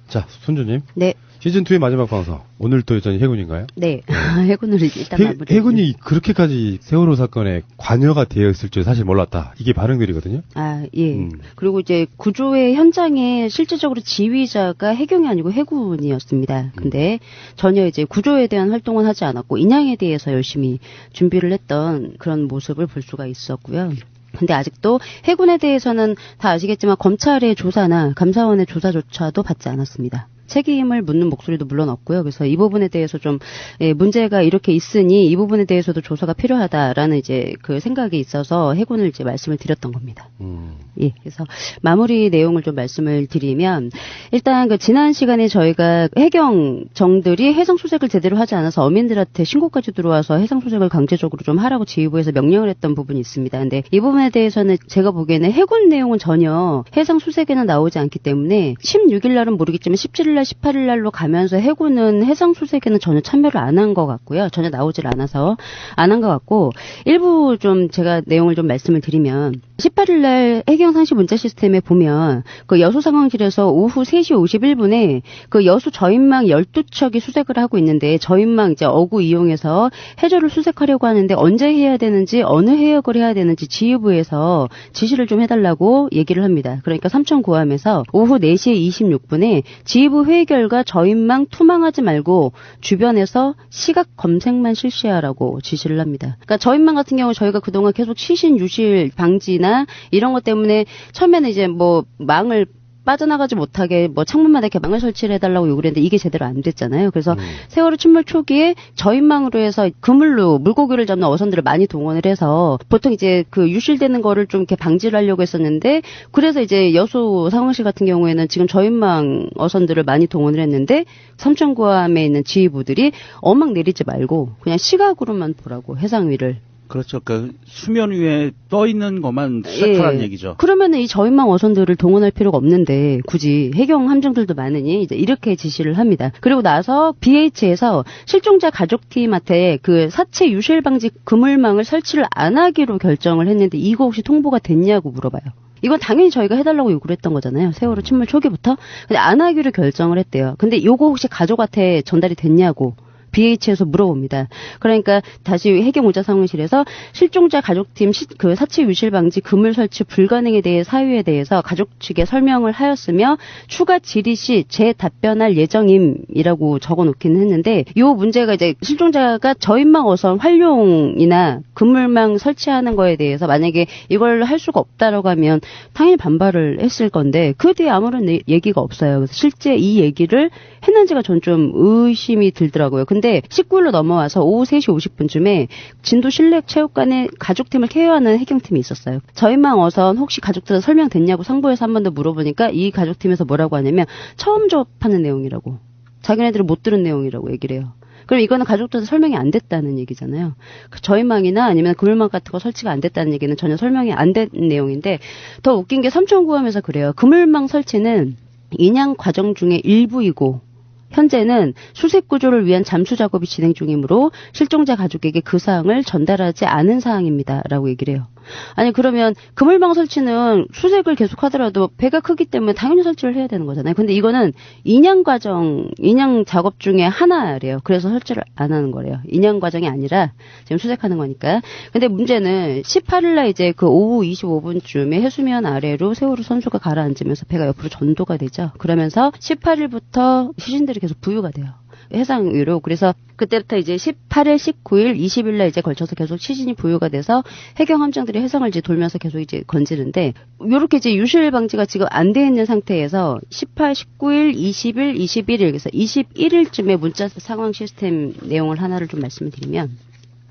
자, 손주님. 네. 시즌2의 마지막 방송. 오늘 또 여전히 해군인가요? 네. 해군을 일단 마무리. 해군이 그렇게까지 세월호 사건에 관여가 되어 있을 줄 사실 몰랐다. 이게 반응들이거든요. 아, 예. 그리고 이제 구조의 현장에 실질적으로 지휘자가 해경이 아니고 해군이었습니다. 근데 전혀 이제 구조에 대한 활동은 하지 않았고 인양에 대해서 열심히 준비를 했던 그런 모습을 볼 수가 있었고요. 근데 아직도 해군에 대해서는 다 아시겠지만 검찰의 조사나 감사원의 조사조차도 받지 않았습니다. 책임을 묻는 목소리도 물론 없고요. 그래서 이 부분에 대해서 좀 문제가 이렇게 있으니 이 부분에 대해서도 조사가 필요하다라는 이제 그 생각이 있어서 해군을 이제 말씀을 드렸던 겁니다. 예, 그래서 마무리 내용을 좀 말씀을 드리면 일단 그 지난 시간에 저희가 해경정들이 해상 수색을 제대로 하지 않아서 어민들한테 신고까지 들어와서 해상 수색을 강제적으로 좀 하라고 지휘부에서 명령을 했던 부분이 있습니다. 근데 이 부분에 대해서는 제가 보기에는 해군 내용은 전혀 해상 수색에는 나오지 않기 때문에 16일 날은 모르겠지만 17일 날 18일 날로 가면서 해군은 해상 수색에는 전혀 참여를 안 한 것 같고요. 전혀 나오질 않아서 안 한 것 같고 일부 좀 제가 내용을 좀 말씀을 드리면 18일 날 해경 상시 문자 시스템에 보면 그 여수 상황실에서 오후 3시 51분에 그 여수 저인망 12척이 수색을 하고 있는데 저인망 이제 어구 이용해서 해저를 수색하려고 하는데 언제 해야 되는지 어느 해역을 해야 되는지 지휘부에서 지시를 좀 해달라고 얘기를 합니다. 그러니까 삼천구함에서 오후 4시 26분에 지휘부 회의 결과 저인망 투망하지 말고 주변에서 시각 검색만 실시하라고 지시를 합니다. 그러니까 저인망 같은 경우 저희가 그동안 계속 시신 유실 방지나 이런 것 때문에 처음에는 이제 뭐 망을 빠져나가지 못하게 뭐 창문마다 이렇게 망을 설치를 해달라고 요구를 했는데 이게 제대로 안 됐잖아요. 그래서 세월호 침몰 초기에 저인망으로 해서 그물로 물고기를 잡는 어선들을 많이 동원을 해서 보통 이제 그 유실되는 거를 좀 이렇게 방지를 하려고 했었는데 그래서 이제 여수 상황실 같은 경우에는 지금 저인망 어선들을 많이 동원을 했는데 삼천구함에 있는 지휘부들이 어막 내리지 말고 그냥 시각으로만 보라고 해상 위를. 그렇죠. 그 수면 위에 떠 있는 것만 수색하라는 얘기죠. 그러면은 이 저인망 어선들을 동원할 필요가 없는데 굳이 해경 함정들도 많으니 이제 이렇게 지시를 합니다. 그리고 나서 BH에서 실종자 가족팀한테 그 사체 유실 방지 그물망을 설치를 안 하기로 결정을 했는데 이거 혹시 통보가 됐냐고 물어봐요. 이건 당연히 저희가 해달라고 요구를 했던 거잖아요. 세월호 침몰 초기부터. 근데 안 하기로 결정을 했대요. 근데 요거 혹시 가족한테 전달이 됐냐고. BH에서 물어봅니다. 그러니까 다시 해경 오자 상황실에서 실종자 가족팀 그 사체 유실 방지 그물 설치 불가능에 대해 사유에 대해서 가족 측에 설명을 하였으며 추가 질의 시 재답변할 예정임이라고 적어놓기는 했는데 이 문제가 이제 실종자가 저인망 어선 활용이나 그물망 설치하는 거에 대해서 만약에 이걸 할 수가 없다라고 하면 당연히 반발을 했을 건데 그 뒤에 아무런 얘기가 없어요. 그래서 실제 이 얘기를 했는지가 전 좀 의심이 들더라고요. 근데 19일로 넘어와서 오후 3시 50분쯤에 진도 실내체육관에 가족팀을 케어하는 해경팀이 있었어요. 저인망 어선 혹시 가족들 설명됐냐고 상부에서 한 번 더 물어보니까 이 가족팀에서 뭐라고 하냐면 처음 접하는 내용이라고. 자기네들은 못 들은 내용이라고 얘기를 해요. 그럼 이거는 가족들한테 설명이 안 됐다는 얘기잖아요. 저인망이나 아니면 그물망 같은 거 설치가 안 됐다는 얘기는 전혀 설명이 안 된 내용인데 더 웃긴 게 삼천구함에서 그래요. 그물망 설치는 인양 과정 중에 일부이고 현재는 수색 구조를 위한 잠수 작업이 진행 중이므로 실종자 가족에게 그 사항을 전달하지 않은 사항입니다라고 얘기를 해요. 아니 그러면 그물망 설치는 수색을 계속하더라도 배가 크기 때문에 당연히 설치를 해야 되는 거잖아요. 근데 이거는 인양 과정, 인양 작업 중에 하나래요. 그래서 설치를 안 하는 거래요. 인양 과정이 아니라 지금 수색하는 거니까. 근데 문제는 18일날 이제 그 오후 25분쯤에 해수면 아래로 세월호 선수가 가라앉으면서 배가 옆으로 전도가 되죠. 그러면서 18일부터 시신들이 계속 부유가 돼요. 해상 위로. 그래서 그때부터 이제 18일, 19일, 20일날 이제 걸쳐서 계속 시신이 부유가 돼서 해경 함정들이 해상을 이제 돌면서 계속 이제 건지는데 요렇게 이제 유실 방지가 지금 안 돼 있는 상태에서 18, 19일, 20일, 21일 그래서 21일쯤에 문자 상황 시스템 내용을 하나를 좀 말씀을 드리면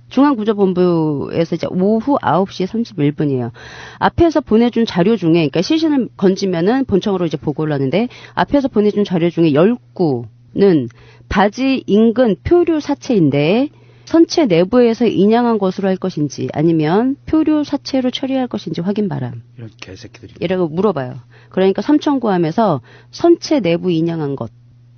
중앙구조본부에서 이제 오후 9시 31분이에요. 앞에서 보내준 자료 중에, 그러니까 시신을 건지면은 본청으로 이제 보고를 하는데, 앞에서 보내준 자료 중에 10구는 바지 인근 표류 사체인데, 선체 내부에서 인양한 것으로 할 것인지, 아니면 표류 사체로 처리할 것인지 확인 바람. 이런 개새끼들이. 이라고 물어봐요. 그러니까 삼천구함에서 선체 내부 인양한 것.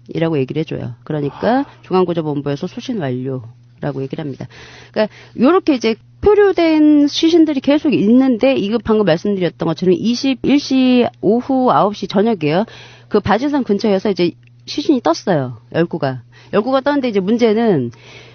수신이라고 얘기를 해줘요. 그러니까 중앙구조본부에서 수신 완료라고 얘기를 합니다. 그러니까 요렇게 이제 표류된 시신들이 계속 있는데 이거 방금 말씀드렸던 것처럼 21시 오후 9시 저녁이에요. 그 바지산 근처에서 이제 시신이 떴어요. 10구가. 10구가 떴는데 이제 문제는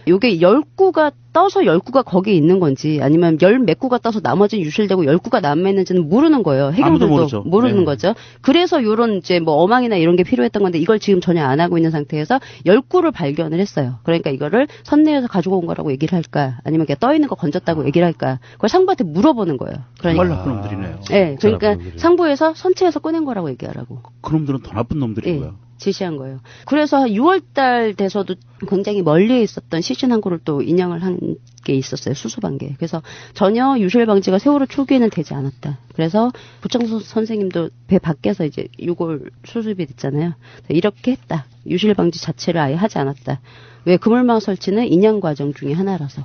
요게 10구가 떠서 10구가 거기에 있는 건지 아니면 10몇 구가 떠서 나머지는 유실되고 10구가 남아있는지는 모르는 거예요. 해경들도 모르는 거죠. 그래서 요런 이제 뭐 어망이나 이런 게 필요했던 건데 이걸 지금 전혀 안 하고 있는 상태에서 10구를 발견을 했어요. 그러니까 이거를 선내에서 가지고 온 거라고 얘기를 할까 아니면 그냥 떠 있는 거 건졌다고 얘기를 할까 그걸 상부한테 물어보는 거예요. 그러니까 나쁜 놈들이네요. 네, 그러니까 상부에서 선체에서 꺼낸 거라고 얘기하라고. 그놈들은 더 나쁜 놈들이고요. 지시한 거예요. 그래서 6월달 돼서도 굉장히 멀리에 있었던 시신 한 구를 또 인양을 한 게 있었어요. 수습한 게. 그래서 전혀 유실 방지가 세월호 초기에는 되지 않았다. 그래서 부청수 선생님도 배 밖에서 이제 6월 수습이 됐잖아요. 이렇게 했다. 유실 방지 자체를 아예 하지 않았다. 왜 그물망 설치는 인양 과정 중에 하나라서.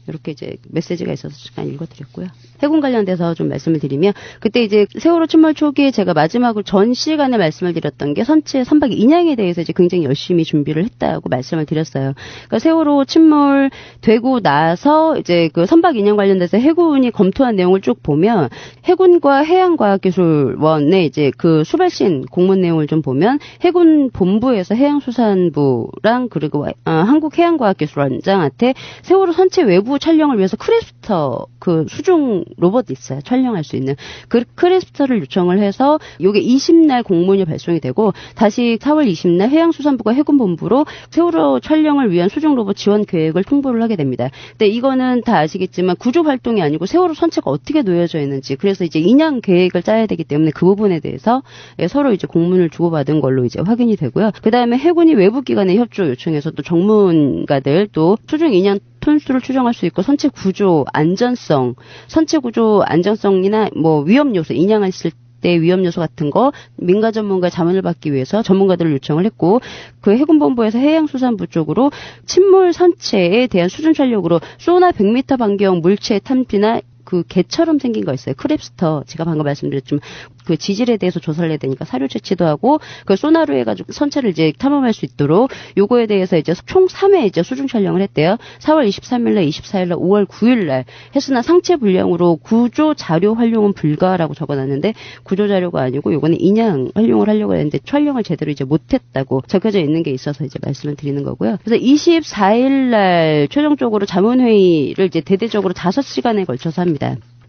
이렇게 이제 메시지가 있어서 잠깐 읽어드렸고요. 해군 관련돼서 좀 말씀을 드리면 그때 이제 세월호 침몰 초기에 제가 마지막으로 전 시간에 말씀을 드렸던 게 선체 선박 인양에 대해서 이제 굉장히 열심히 준비를 했다고 말씀을 드렸어요. 그러니까 세월호 침몰 되고 나서 이제 그 선박 인양 관련돼서 해군이 검토한 내용을 쭉 보면 해군과 해양과학기술원의 이제 그 수발신 공문 내용을 좀 보면 해군 본부에서 해양수산부랑 그리고 한국해양과학기술원장한테 세월호 선체 외부 촬영을 위해서 크래프터 그 수중 로봇이 있어요. 촬영할 수 있는. 그 크래프터를 요청을 해서 요게 20날 공문이 발송이 되고 다시 4월 20날 해양수산부가 해군본부로 세월호 촬영을 위한 수중 로봇 지원 계획을 통보를 하게 됩니다. 근데 이거는 다 아시겠지만 구조 활동이 아니고 세월호 선체가 어떻게 놓여져 있는지 그래서 이제 인양 계획을 짜야 되기 때문에 그 부분에 대해서 서로 이제 공문을 주고받은 걸로 이제 확인이 되고요. 그 다음에 해군이 외부 기관의 협조 요청해서 또 전문가들 또 수중 인양 톤수를 추정할 수 있고 선체 구조 안전성, 선체 구조 안정성이나 뭐 위험 요소 인양했을 때 위험 요소 같은 거 민간 전문가 자문을 받기 위해서 전문가들을 요청을 했고 그 해군본부에서 해양수산부 쪽으로 침몰 선체에 대한 수중 촬영으로 소나 100m 반경 물체 탐지나 그 개처럼 생긴 거 있어요. 크랩스터. 제가 방금 말씀드렸지만 그 지질에 대해서 조사를 해야 되니까 사료 채취도 하고 그 소나로 해가지고 선체를 이제 탐험할 수 있도록 요거에 대해서 이제 총 3회 이제 수중 촬영을 했대요. 4월 23일날, 24일날, 5월 9일날 했으나 상체 분량으로 구조 자료 활용은 불가라고 적어놨는데 구조 자료가 아니고 요거는 인양 활용을 하려고 했는데 촬영을 제대로 이제 못했다고 적혀져 있는 게 있어서 이제 말씀을 드리는 거고요. 그래서 24일날 최종적으로 자문회의를 이제 대대적으로 5시간에 걸쳐서 합니다.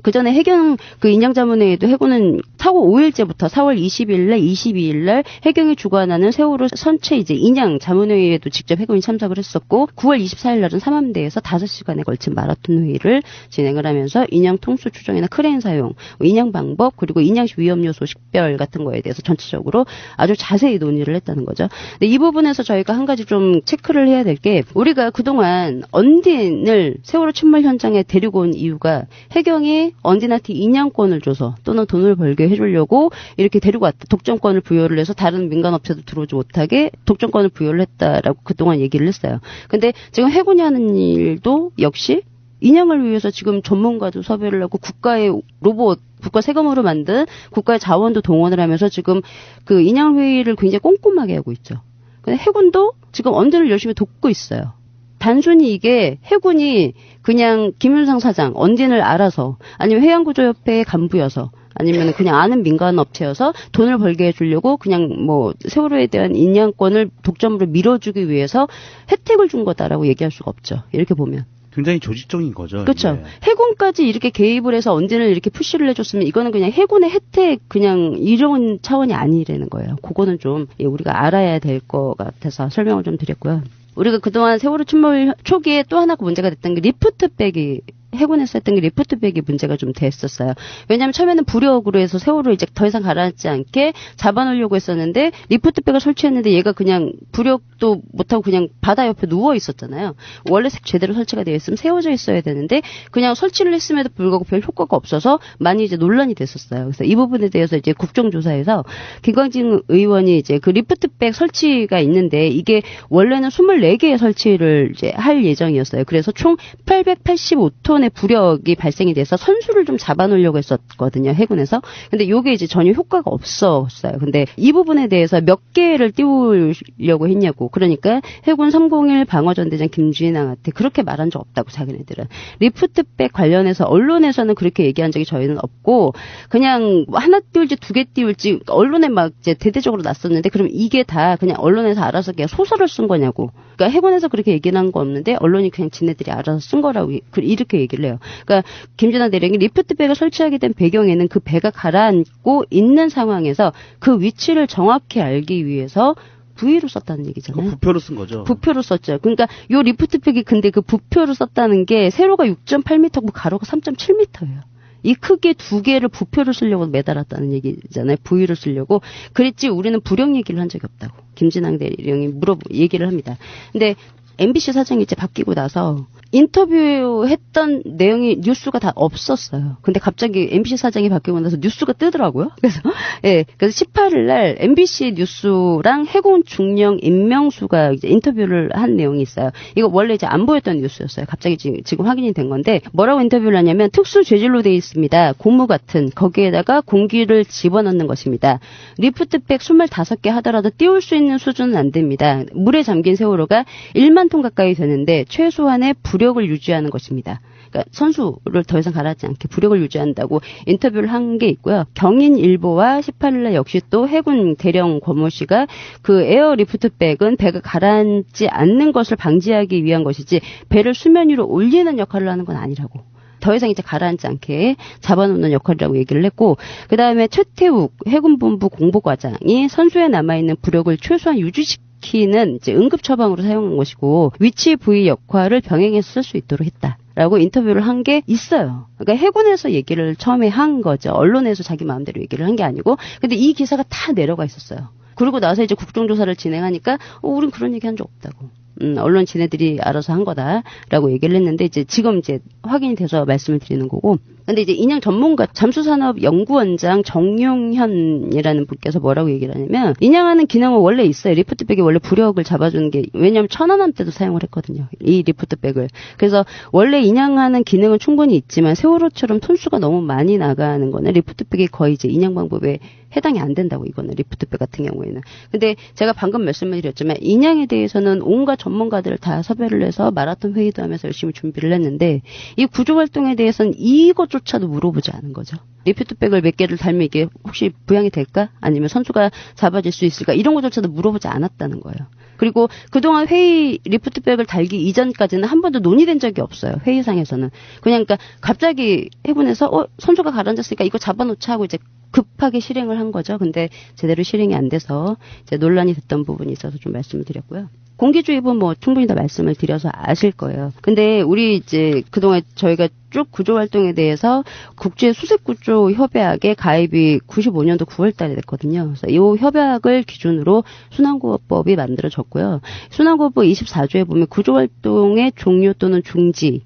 그 전에 해경 그 인양자문회에도 해군은 사고 5일째부터 4월 20일날, 22일날 해경이 주관하는 세월호 선체 이제 인양 자문회의에도 직접 해군이 참석을 했었고 9월 24일날은 삼함대에서 5시간에 걸친 마라톤 회의를 진행을 하면서 인양 통수 추정이나 크레인 사용, 인양 방법 그리고 인양 시 위험 요소 식별 같은 거에 대해서 전체적으로 아주 자세히 논의를 했다는 거죠. 근데 이 부분에서 저희가 한 가지 좀 체크를 해야 될 게 우리가 그동안 언딘을 세월호 침몰 현장에 데리고 온 이유가 해경이 언디나티 인양권을 줘서 또는 돈을 벌게 해주려고 이렇게 데리고 왔다. 독점권을 부여를 해서 다른 민간 업체도 들어오지 못하게 독점권을 부여를 했다라고 그동안 얘기를 했어요. 근데 지금 해군이 하는 일도 역시 인양을 위해서 지금 전문가도 섭외를 하고 국가의 로봇 국가 세금으로 만든 국가의 자원도 동원을 하면서 지금 그 인양 회의를 굉장히 꼼꼼하게 하고 있죠. 근데 해군도 지금 언디를 열심히 돕고 있어요. 단순히 이게 해군이 그냥 김윤상 사장, 언딘을 알아서 아니면 해양구조협회의 간부여서 아니면 그냥 아는 민간 업체여서 돈을 벌게 해주려고 그냥 뭐 세월호에 대한 인양권을 독점으로 밀어주기 위해서 혜택을 준 거다라고 얘기할 수가 없죠. 이렇게 보면. 굉장히 조직적인 거죠. 그렇죠. 예. 해군까지 이렇게 개입을 해서 언제를 이렇게 푸시를 해줬으면 이거는 그냥 해군의 혜택 그냥 이런 차원이 아니라는 거예요. 그거는 좀 우리가 알아야 될 것 같아서 설명을 좀 드렸고요. 우리가 그동안 세월호 침몰 초기에 또 하나 문제가 됐던 게 리프트백이 해군에서 했던 게 리프트백이 문제가 좀 됐었어요. 왜냐하면 처음에는 부력으로 해서 세월호 이제 더 이상 가라앉지 않게 잡아놓으려고 했었는데 리프트백을 설치했는데 얘가 그냥 부력도 못하고 그냥 바다 옆에 누워 있었잖아요. 원래 제대로 설치가 되어 있으면 세워져 있어야 되는데 그냥 설치를 했음에도 불구하고 별 효과가 없어서 많이 이제 논란이 됐었어요. 그래서 이 부분에 대해서 이제 국정조사에서 김광진 의원이 이제 그 리프트백 설치가 있는데 이게 원래는 24개의 설치를 이제 할 예정이었어요. 그래서 총 885톤 해군의 부력이 발생이 돼서 선수를 좀 잡아놓으려고 했었거든요, 해군에서. 근데 요게 이제 전혀 효과가 없었어요. 근데 이 부분에 대해서 몇 개를 띄우려고 했냐고. 그러니까 해군 301 방어전대장 김진왕한테 그렇게 말한 적 없다고, 자기네들은. 리프트백 관련해서 언론에서는 그렇게 얘기한 적이 저희는 없고, 그냥 하나 띄울지 두 개 띄울지 언론에 막 이제 대대적으로 났었는데, 그럼 이게 다 그냥 언론에서 알아서 그냥 소설을 쓴 거냐고. 그러니까 해군에서 그렇게 얘기는 한 거 없는데 언론이 그냥 지네들이 알아서 쓴 거라고 이렇게 얘기를 해요. 그러니까 김진왕 대령이 리프트백을 설치하게 된 배경에는 그 배가 가라앉고 있는 상황에서 그 위치를 정확히 알기 위해서 부위로 썼다는 얘기잖아요. 부표로 쓴 거죠. 부표로 썼죠. 그러니까 요 리프트백이 근데 그 부표로 썼다는 게 세로가 6.8m고 가로가 3.7m예요. 이 크게 두 개를 부표를 쓰려고 매달았다는 얘기잖아요. 부위를 쓰려고. 그랬지 우리는 부력 얘기를 한 적이 없다고. 김진왕 대령이 얘기를 합니다. 근데 MBC 사장이 이제 바뀌고 나서 인터뷰했던 내용이 뉴스가 다 없었어요. 근데 갑자기 MBC 사장이 바뀌고 나서 뉴스가 뜨더라고요. 그래서 예, 그래서 18일 날 MBC 뉴스랑 해군 중령 임명수가 이제 인터뷰를 한 내용이 있어요. 이거 원래 이제 안 보였던 뉴스였어요. 갑자기 지금 확인이 된 건데 뭐라고 인터뷰를 하냐면 특수 재질로 되어 있습니다. 고무 같은 거기에다가 공기를 집어넣는 것입니다. 리프트백 25개 하더라도 띄울 수 있는 수준은 안 됩니다. 물에 잠긴 세월호가 1만 톤 가까이 되는데 최소한의 부력을 유지하는 것입니다. 그러니까 선수를 더 이상 가라앉지 않게 부력을 유지한다고 인터뷰를 한 게 있고요. 경인일보와 18일날 역시 또 해군 대령 권모 씨가 그 에어 리프트백은 배가 가라앉지 않는 것을 방지하기 위한 것이지 배를 수면 위로 올리는 역할을 하는 건 아니라고. 더 이상 이제 가라앉지 않게 잡아놓는 역할이라고 얘기를 했고, 그 다음에 최태욱 해군본부 공보과장이 선수에 남아있는 부력을 최소한 유지시키는 이제 응급 처방으로 사용한 것이고 위치 부위 역할을 병행해서 쓸 수 있도록 했다라고 인터뷰를 한 게 있어요. 그러니까 해군에서 얘기를 처음에 한 거죠. 언론에서 자기 마음대로 얘기를 한 게 아니고. 근데 이 기사가 다 내려가 있었어요. 그러고 나서 이제 국정조사를 진행하니까 우린 그런 얘기 한 적 없다고. 언론 지네들이 알아서 한 거다라고 얘기를 했는데 이제 지금 이제 확인이 돼서 말씀을 드리는 거고. 근데 이제 인양 전문가 잠수산업연구원장 정용현이라는 분께서 뭐라고 얘기를 하냐면 인양하는 기능은 원래 있어요. 리프트백이 원래 부력을 잡아주는 게, 왜냐하면 천안함 때도 사용을 했거든요. 이 리프트백을. 그래서 원래 인양하는 기능은 충분히 있지만 세월호처럼 톤수가 너무 많이 나가는 거는 리프트백이 거의 이제 인양 방법에 해당이 안 된다고, 이거는 리프트백 같은 경우에는. 근데 제가 방금 말씀을 드렸지만 인양에 대해서는 온갖 전문가들을 다 섭외를 해서 마라톤 회의도 하면서 열심히 준비를 했는데 이 구조 활동에 대해서는 이것조차도 물어보지 않은 거죠. 리프트백을 몇 개를 달면 이게 혹시 부양이 될까? 아니면 선수가 잡아질 수 있을까? 이런 것조차도 물어보지 않았다는 거예요. 그리고 그동안 리프트백을 달기 이전까지는 한 번도 논의된 적이 없어요. 회의상에서는. 그냥 그러니까 갑자기 해군에서 선수가 가라앉았으니까 이거 잡아놓자 하고 이제 급하게 실행을 한 거죠. 근데 제대로 실행이 안 돼서 이제 논란이 됐던 부분이 있어서 좀 말씀을 드렸고요. 공기주입은 뭐 충분히 다 말씀을 드려서 아실 거예요. 근데 우리 이제 그동안 저희가 쭉 구조 활동에 대해서 국제 수색 구조 협약에 가입이 95년도 9월 달에 됐거든요. 그래서 이 협약을 기준으로 순환구호법이 만들어졌고요. 순환구호법 24조에 보면 구조 활동의 종료 또는 중지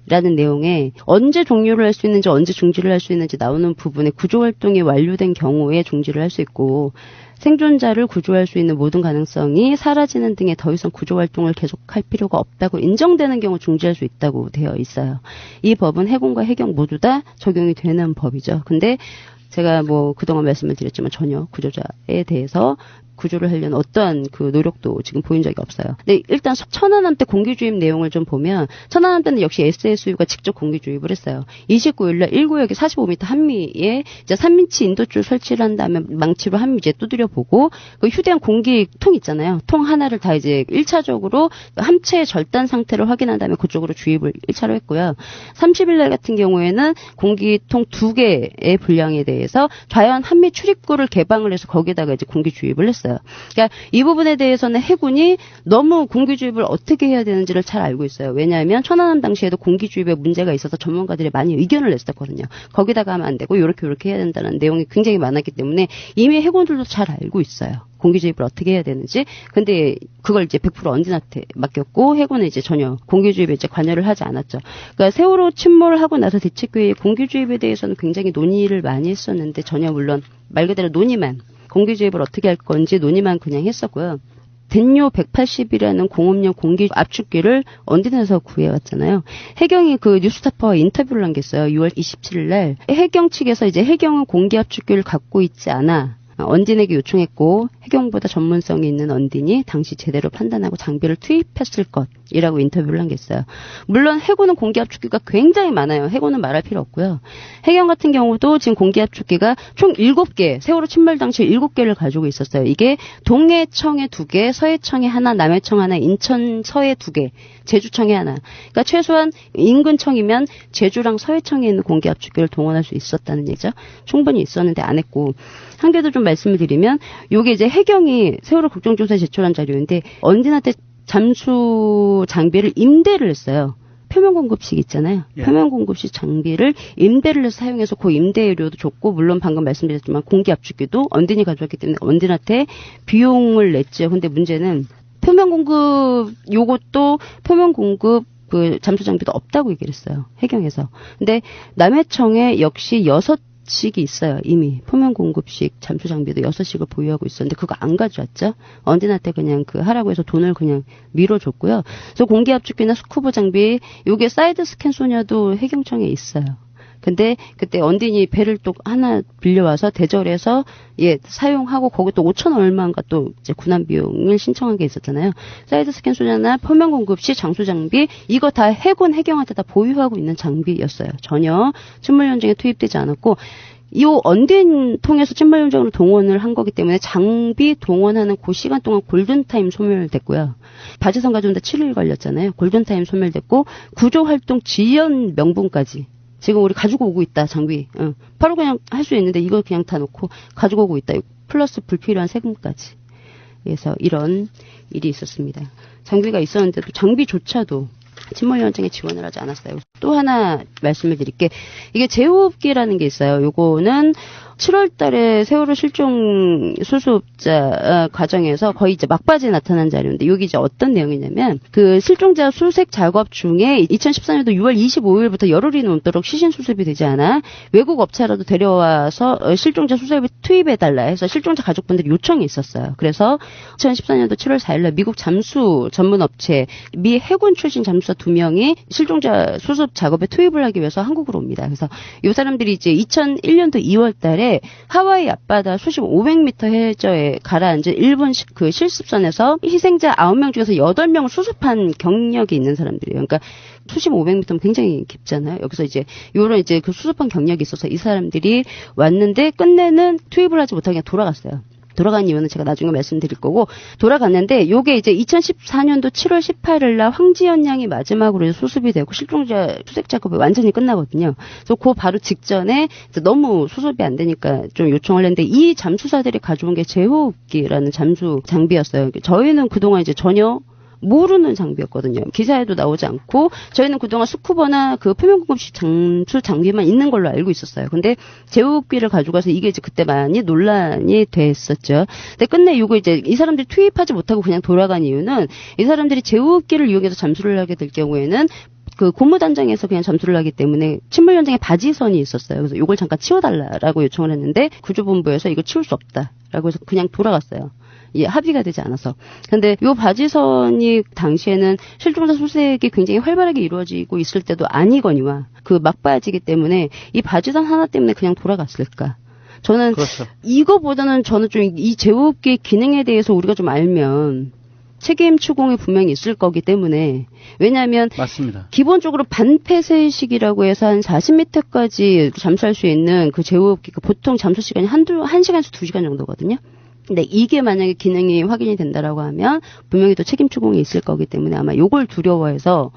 라는 내용에 언제 종료를 할 수 있는지 언제 중지를 할 수 있는지 나오는 부분에 구조활동이 완료된 경우에 중지를 할 수 있고, 생존자를 구조할 수 있는 모든 가능성이 사라지는 등의 더 이상 구조활동을 계속할 필요가 없다고 인정되는 경우 중지할 수 있다고 되어 있어요. 이 법은 해군과 해경 모두 다 적용이 되는 법이죠. 근데 제가 뭐 그동안 말씀을 드렸지만 전혀 구조자에 대해서 구조를 하려는 어떠한 그 노력도 지금 보인 적이 없어요. 근데 일단 천안함 때 공기 주입 내용을 좀 보면 천안함 때는 역시 SSU가 직접 공기 주입을 했어요. 29일날 1구역에 45m 한미에 이제 3인치 인도줄 설치를 한 다음에 망치로 한미 이제 두드려 보고 그 휴대한 공기통 있잖아요. 통 하나를 다 이제 1차적으로 함체 절단 상태를 확인한 다음에 그쪽으로 주입을 1차로 했고요. 30일날 같은 경우에는 공기통 2개의 분량에 대해서 좌연 한미 출입구를 개방을 해서 거기에다가 이제 공기 주입을 했어요. 그러니까 이 부분에 대해서는 해군이 너무 공기 주입을 어떻게 해야 되는지를 잘 알고 있어요. 왜냐하면 천안함 당시에도 공기 주입에 문제가 있어서 전문가들이 많이 의견을 냈었거든요. 거기다가 하면 안 되고 이렇게 해야 된다는 내용이 굉장히 많았기 때문에 이미 해군들도 잘 알고 있어요. 공기 주입을 어떻게 해야 되는지. 근데 그걸 이제 100% 언진한테 맡겼고 해군은 이제 전혀 공기 주입에 이제 관여를 하지 않았죠. 그러니까 세월호 침몰을 하고 나서 대책회의에 공기 주입에 대해서는 굉장히 논의를 많이 했었는데 전혀 물론 말 그대로 논의만, 공기 주입을 어떻게 할 건지 논의만 그냥 했었고요. 덴요 180이라는 공업용 공기 압축기를 언딘에서 구해왔잖아요. 해경이 그 뉴스타파와 인터뷰를 한 게 있어요. 6월 27일 날. 해경 측에서 이제 해경은 공기 압축기를 갖고 있지 않아. 언딘에게 요청했고 해경보다 전문성이 있는 언딘이 당시 제대로 판단하고 장비를 투입했을 것이라고 인터뷰를 한 게 있어요. 물론 해군은 공기압축기가 굉장히 많아요. 해군은 말할 필요 없고요. 해경 같은 경우도 지금 공기압축기가 총 7개, 세월호 침몰 당시 7개를 가지고 있었어요. 이게 동해청에 2개, 서해청에 하나, 남해청 하나, 인천 서해 2개, 제주청에 하나. 그러니까 최소한 인근청이면 제주랑 서해청에 있는 공기압축기를 동원할 수 있었다는 얘기죠. 충분히 있었는데 안 했고. 한 개 더 좀 말씀을 드리면 요게 이제 해경이 세월호 국정조사에 제출한 자료인데 언딘한테 잠수 장비를 임대를 했어요. 표면공급식 있잖아요. 예. 표면공급식 장비를 임대를 해서 사용해서 그 임대료도 줬고 물론 방금 말씀드렸지만 공기압축기도 언딘이 가져왔기 때문에 언딘한테 비용을 냈죠. 근데 문제는 표면공급 요것도 표면공급 그 잠수 장비도 없다고 얘기를 했어요. 해경에서. 근데 남해청에 역시 6식이 있어요. 이미 표면 공급식 잠수 장비도 6식을 보유하고 있었는데 그거 안 가져왔죠. 언딘한테 그냥 그 하라고 해서 돈을 그냥 밀어줬고요. 그래서 공기압축기나 스쿠버 장비 요게 사이드 스캔 소녀도 해경청에 있어요. 근데 그때 언딘이 배를 또 하나 빌려와서 대절해서 사용하고 거기 또 5천 얼마인가 또 이제 군함 비용을 신청한 게 있었잖아요. 사이드 스캔 소녀나 표면 공급 시 장수 장비 이거 다 해군 해경한테 다 보유하고 있는 장비였어요. 전혀 침몰 현장에 투입되지 않았고 이 언딘 통해서 침몰 현장으로 동원을 한 거기 때문에 장비 동원하는 그 시간 동안 골든타임 소멸됐고요. 바지선 가져온데 7일 걸렸잖아요. 골든타임 소멸됐고 구조활동 지연 명분까지 지금 우리 가지고 오고 있다, 장비. 바로 그냥 할 수 있는데 이걸 그냥 다 놓고 가지고 오고 있다. 플러스 불필요한 세금까지. 그래서 이런 일이 있었습니다. 장비가 있었는데도 장비조차도 침몰 현장에 지원을 하지 않았어요. 또 하나 말씀을 드릴게. 이게 제호흡기라는 게 있어요. 요거는 7월 달에 세월호 실종 수습자 과정에서 거의 이제 막바지에 나타난 자료인데 여기 이제 어떤 내용이냐면 그 실종자 수색 작업 중에 2014년도 6월 25일부터 열흘이 넘도록 시신 수습이 되지 않아 외국 업체라도 데려와서 실종자 수습에 투입해달라 해서 실종자 가족분들이 요청이 있었어요. 그래서 2014년도 7월 4일날 미국 잠수 전문 업체 미 해군 출신 잠수사 2명이 실종자 수습 작업에 투입을 하기 위해서 한국으로 옵니다. 그래서 이 사람들이 이제 2001년도 2월 달에 하와이 앞바다 수심 500m 해저에 가라앉은 일본 그 실습선에서 희생자 9명 중에서 8명을 수습한 경력이 있는 사람들이에요. 그러니까 수심 500m면 굉장히 깊잖아요. 여기서 이제 요런 이제 그 수습한 경력이 있어서 이 사람들이 왔는데 끝내는 투입을 하지 못하게 그냥 돌아갔어요. 돌아간 이유는 제가 나중에 말씀드릴 거고 돌아갔는데 요게 이제 2014년도 7월 18일 날 황지연 양이 마지막으로 수습이 되고 실종자 수색 작업이 완전히 끝나거든요. 그래서 그 바로 직전에 이제 너무 수습이 안 되니까 좀 요청을 했는데 이 잠수사들이 가져온 게 제호흡기라는 잠수 장비였어요. 저희는 그동안 이제 전혀 모르는 장비였거든요. 기사에도 나오지 않고 저희는 그동안 스쿠버나 그 표면공급식 잠수 장비만 있는 걸로 알고 있었어요. 근데 제호흡기를 가져가서 이게 이제 그때 많이 논란이 됐었죠. 근데 끝내 이거 이제 이 사람들이 투입하지 못하고 그냥 돌아간 이유는 이 사람들이 제호흡기를 이용해서 잠수를 하게 될 경우에는 그 고무단장에서 그냥 잠수를 하기 때문에 침몰 현장에 바지선이 있었어요. 그래서 이걸 잠깐 치워달라라고 요청을 했는데 구조본부에서 이거 치울 수 없다라고 해서 그냥 돌아갔어요. 합의가 되지 않아서. 근데 요 바지선이 당시에는 실종자 수색이 굉장히 활발하게 이루어지고 있을 때도 아니거니와 그 막바지기 때문에 이 바지선 하나 때문에 그냥 돌아갔을까. 저는 그렇죠. 이거보다는 저는 좀 이 제호흡기 기능에 대해서 우리가 좀 알면 책임 추궁이 분명히 있을 거기 때문에 왜냐하면 맞습니다. 기본적으로 반폐쇄식이라고 해서 한 40m까지 잠수할 수 있는 그 제호흡기가 보통 잠수 시간이 1시간에서 2시간 정도거든요. 근데 이게 만약에 기능이 확인이 된다라고 하면 분명히 또 책임 추궁이 있을 거기 때문에 아마 요걸 두려워해서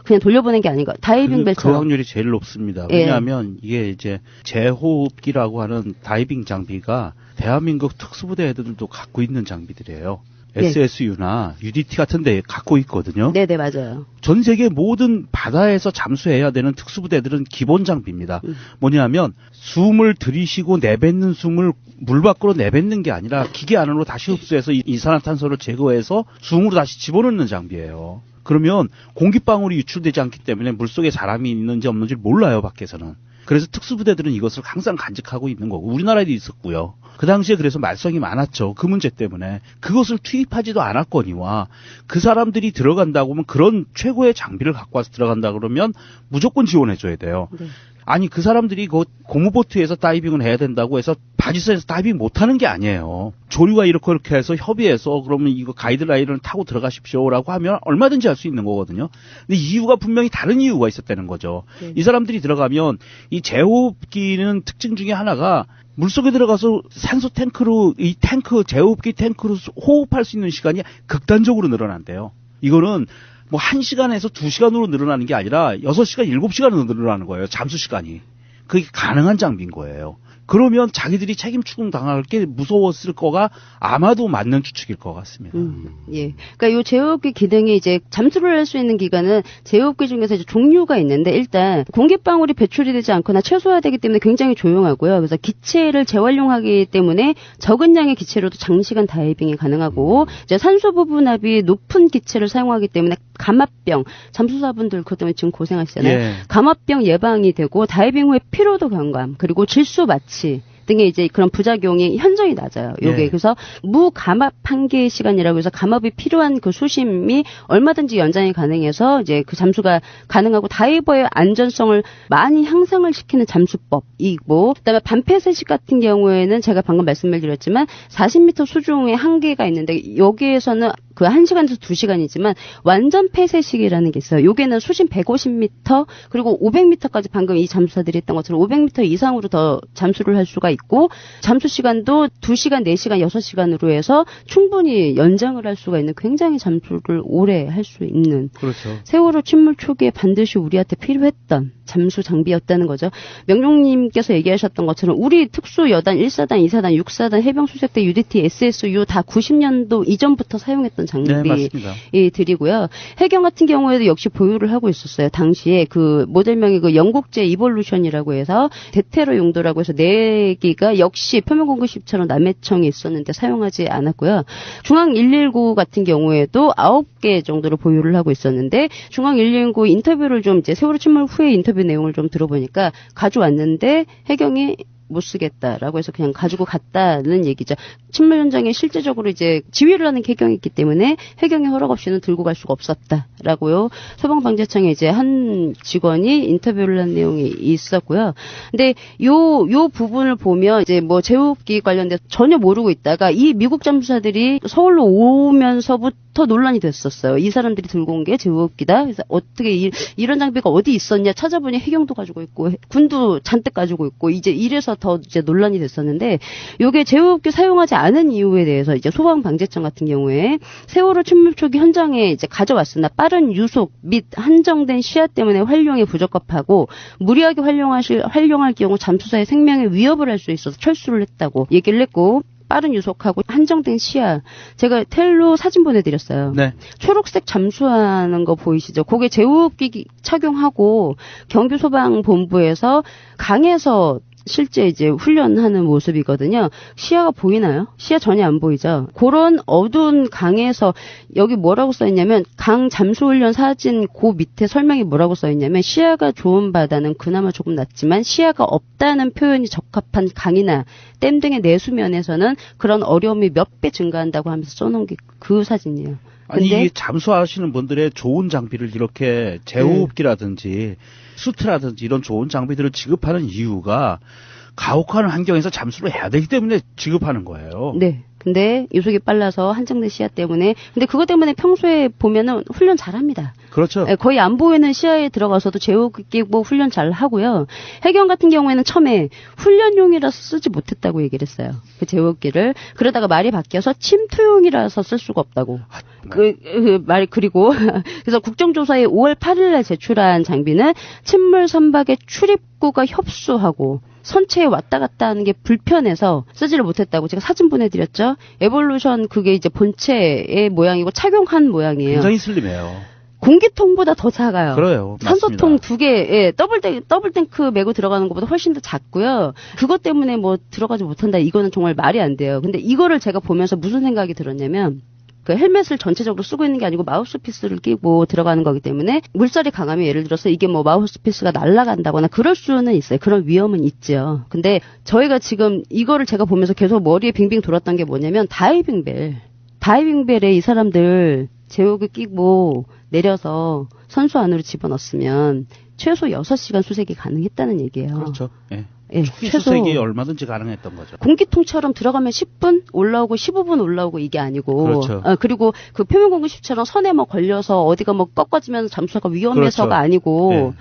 그냥 돌려보낸 게 아닌가. 다이빙 벨처럼. 그 확률이 제일 높습니다. 왜냐하면 이게 이제 제호흡기라고 하는 다이빙 장비가 대한민국 특수부대 애들도 갖고 있는 장비들이에요. SSU나 UDT 같은 데 갖고 있거든요. 네네, 맞아요. 전 세계 모든 바다에서 잠수해야 되는 특수부대들은 기본 장비입니다. 뭐냐면 숨을 들이쉬고 내뱉는 숨을 물 밖으로 내뱉는 게 아니라 기계 안으로 다시 흡수해서 이산화탄소를 제거해서 숨으로 다시 집어넣는 장비예요. 그러면 공기방울이 유출되지 않기 때문에 물속에 사람이 있는지 없는지 몰라요, 밖에서는. 그래서 특수부대들은 이것을 항상 간직하고 있는 거고 우리나라에도 있었고요. 그 당시에 그래서 말썽이 많았죠. 그 문제 때문에. 그것을 투입하지도 않았거니와 그 사람들이 들어간다고 하면 그런 최고의 장비를 갖고 와서 들어간다 그러면 무조건 지원해줘야 돼요. 네. 아니 그 사람들이 그 고무보트에서 다이빙을 해야 된다고 해서 바지선에서 다이빙 못하는 게 아니에요. 조류가 이렇게 해서 협의해서 그러면 이거 가이드라인을 타고 들어가십시오라고 하면 얼마든지 할 수 있는 거거든요. 근데 이유가 분명히 다른 이유가 있었다는 거죠. 네. 이 사람들이 들어가면 이 제호흡기는 특징 중에 하나가 물속에 들어가서 산소 탱크로 이 탱크 제호흡기 탱크로 호흡할 수 있는 시간이 극단적으로 늘어난대요. 이거는 뭐 1시간에서 2시간으로 늘어나는 게 아니라 6시간, 7시간으로 늘어나는 거예요. 잠수 시간이. 그게 가능한 장비인 거예요. 그러면 자기들이 책임 추궁 당할 게 무서웠을 거가 아마도 맞는 추측일 것 같습니다. 예. 그러니까 요 제호흡기 기능이 이제 잠수를 할 수 있는 기간은 제호흡기 중에서 이제 종류가 있는데 일단 공기방울이 배출이 되지 않거나 최소화되기 때문에 굉장히 조용하고요. 그래서 기체를 재활용하기 때문에 적은 양의 기체로도 장시간 다이빙이 가능하고 이제 산소 부분압이 높은 기체를 사용하기 때문에 감압병, 잠수사분들 그것 때문에 지금 고생하시잖아요. 예. 감압병 예방이 되고 다이빙 후에 피로도 경감 그리고 질소 마취 등의 이제 그런 부작용이 현저히 낮아요. 요게. 예. 그래서 무감압 한계의 시간이라고 해서 감압이 필요한 그 수심이 얼마든지 연장이 가능해서 이제 그 잠수가 가능하고 다이버의 안전성을 많이 향상을 시키는 잠수법이고 그다음에 반폐쇄식 같은 경우에는 제가 방금 말씀을 드렸지만 40m 수중에 한계가 있는데 여기에서는 그 1시간에서 2시간이지만 완전 폐쇄식이라는 게 있어요. 요게는 수심 150m 그리고 500m까지 방금 이 잠수사들이 했던 것처럼 500m 이상으로 더 잠수를 할 수가 있고 잠수 시간도 2시간, 4시간, 6시간으로 해서 충분히 연장을 할 수가 있는 굉장히 잠수를 오래 할 수 있는 그렇죠. 세월호 침몰 초기에 반드시 우리한테 필요했던 잠수 장비였다는 거죠. 명룡님께서 얘기하셨던 것처럼 우리 특수여단 1사단, 2사단, 6사단, 해병수색대, UDT, SSU 다 90년도 이전부터 사용했던 장비들이고요. 해경 같은 경우에도 역시 보유를 하고 있었어요. 당시에 그 모델명이 그 영국제 이볼루션이라고 해서 대테러 용도라고 해서 4기가 역시 표면공급식처럼 남해청에 있었는데 사용하지 않았고요. 중앙 119 같은 경우에도 9개 정도를 보유를 하고 있었는데 중앙 119 인터뷰를 좀 이제 세월호 침몰 후에 인터뷰 내용을 좀 들어보니까 가져왔는데 해경이 못 쓰겠다라고 해서 그냥 가지고 갔다는 얘기죠. 침몰 현장에 실제적으로 이제 지휘를 하는 해경이 있기 때문에 해경의 허락 없이는 들고 갈 수가 없었다라고요. 소방방재청에 이제 한 직원이 인터뷰를 한 내용이 있었고요. 근데 요 부분을 보면 이제 뭐 제호흡기 관련돼서 전혀 모르고 있다가 이 미국 잠수사들이 서울로 오면서부터 논란이 됐었어요. 이 사람들이 들고 온 게 제호흡기다. 그래서 어떻게 이런 장비가 어디 있었냐 찾아보니 해경도 가지고 있고 군도 잔뜩 가지고 있고 이제 이래서 더 이제 논란이 됐었는데 요게 제호흡기 사용하지 않은 이유에 대해서 이제 소방방재청 같은 경우에 세월호 침몰 초기 현장에 이제 가져왔으나 빠른 유속 및 한정된 시야 때문에 활용에 부적합하고 무리하게 활용할 경우 잠수사의 생명에 위협을 할 수 있어서 철수를 했다고 얘기를 했고 빠른 유속하고 한정된 시야. 제가 텔로 사진 보내드렸어요. 네. 초록색 잠수하는 거 보이시죠? 그게 제호흡기 착용하고 경기소방본부에서 강에서 실제 이제 훈련하는 모습이거든요. 시야가 보이나요? 시야 전혀 안 보이죠. 그런 어두운 강에서 여기 뭐라고 써있냐면 강 잠수훈련 사진 그 밑에 설명이 뭐라고 써있냐면 시야가 좋은 바다는 그나마 조금 낫지만 시야가 없다는 표현이 적합한 강이나 댐 등의 내수면에서는 그런 어려움이 몇 배 증가한다고 하면서 써놓은 게 그 사진이에요. 아니 이게 잠수하시는 분들의 좋은 장비를 이렇게 제호흡기라든지 수트라든지 이런 좋은 장비들을 지급하는 이유가 가혹한 환경에서 잠수를 해야 되기 때문에 지급하는 거예요. 네. 근데 유속이 빨라서 한정된 시야 때문에 근데 그것 때문에 평소에 보면은 훈련 잘합니다. 그렇죠. 거의 안 보이는 시야에 들어가서도 제호흡기 뭐 훈련 잘 하고요. 해경 같은 경우에는 처음에 훈련용이라서 쓰지 못했다고 얘기를 했어요. 그 제호흡기를 그러다가 말이 바뀌어서 침투용이라서 쓸 수가 없다고. 그리고 그래서 국정조사에 5월 8일에 제출한 장비는 침몰 선박의 출입구가 협소하고 선체에 왔다 갔다 하는 게 불편해서 쓰지를 못했다고 제가 사진 보내드렸죠. 에볼루션 그게 이제 본체의 모양이고 착용한 모양이에요. 굉장히 슬림해요. 공기통보다 더 작아요. 그래요. 산소통 2개, 예, 더블 탱크 메고 들어가는 것보다 훨씬 더 작고요. 그것 때문에 뭐 들어가지 못한다. 이거는 정말 말이 안 돼요. 근데 이거를 제가 보면서 무슨 생각이 들었냐면 그 헬멧을 전체적으로 쓰고 있는 게 아니고 마우스피스를 끼고 들어가는 거기 때문에 물살이 강하면 예를 들어서 이게 뭐 마우스피스가 날아간다거나 그럴 수는 있어요. 그런 위험은 있죠. 근데 저희가 지금 이거를 제가 보면서 계속 머리에 빙빙 돌았던 게 뭐냐면 다이빙벨에 이 사람들 제복을 끼고 내려서 선수 안으로 집어넣었으면 최소 6시간 수색이 가능했다는 얘기예요. 그렇죠. 예. 예, 최소 수색이 얼마든지 가능했던 거죠. 공기통처럼 들어가면 10분 올라오고 15분 올라오고 이게 아니고 그렇죠. 그리고 그 표면공급식처럼 선에 뭐 걸려서 어디가 뭐 꺾어지면서 잠수사가 위험해서가 그렇죠. 아니고 예.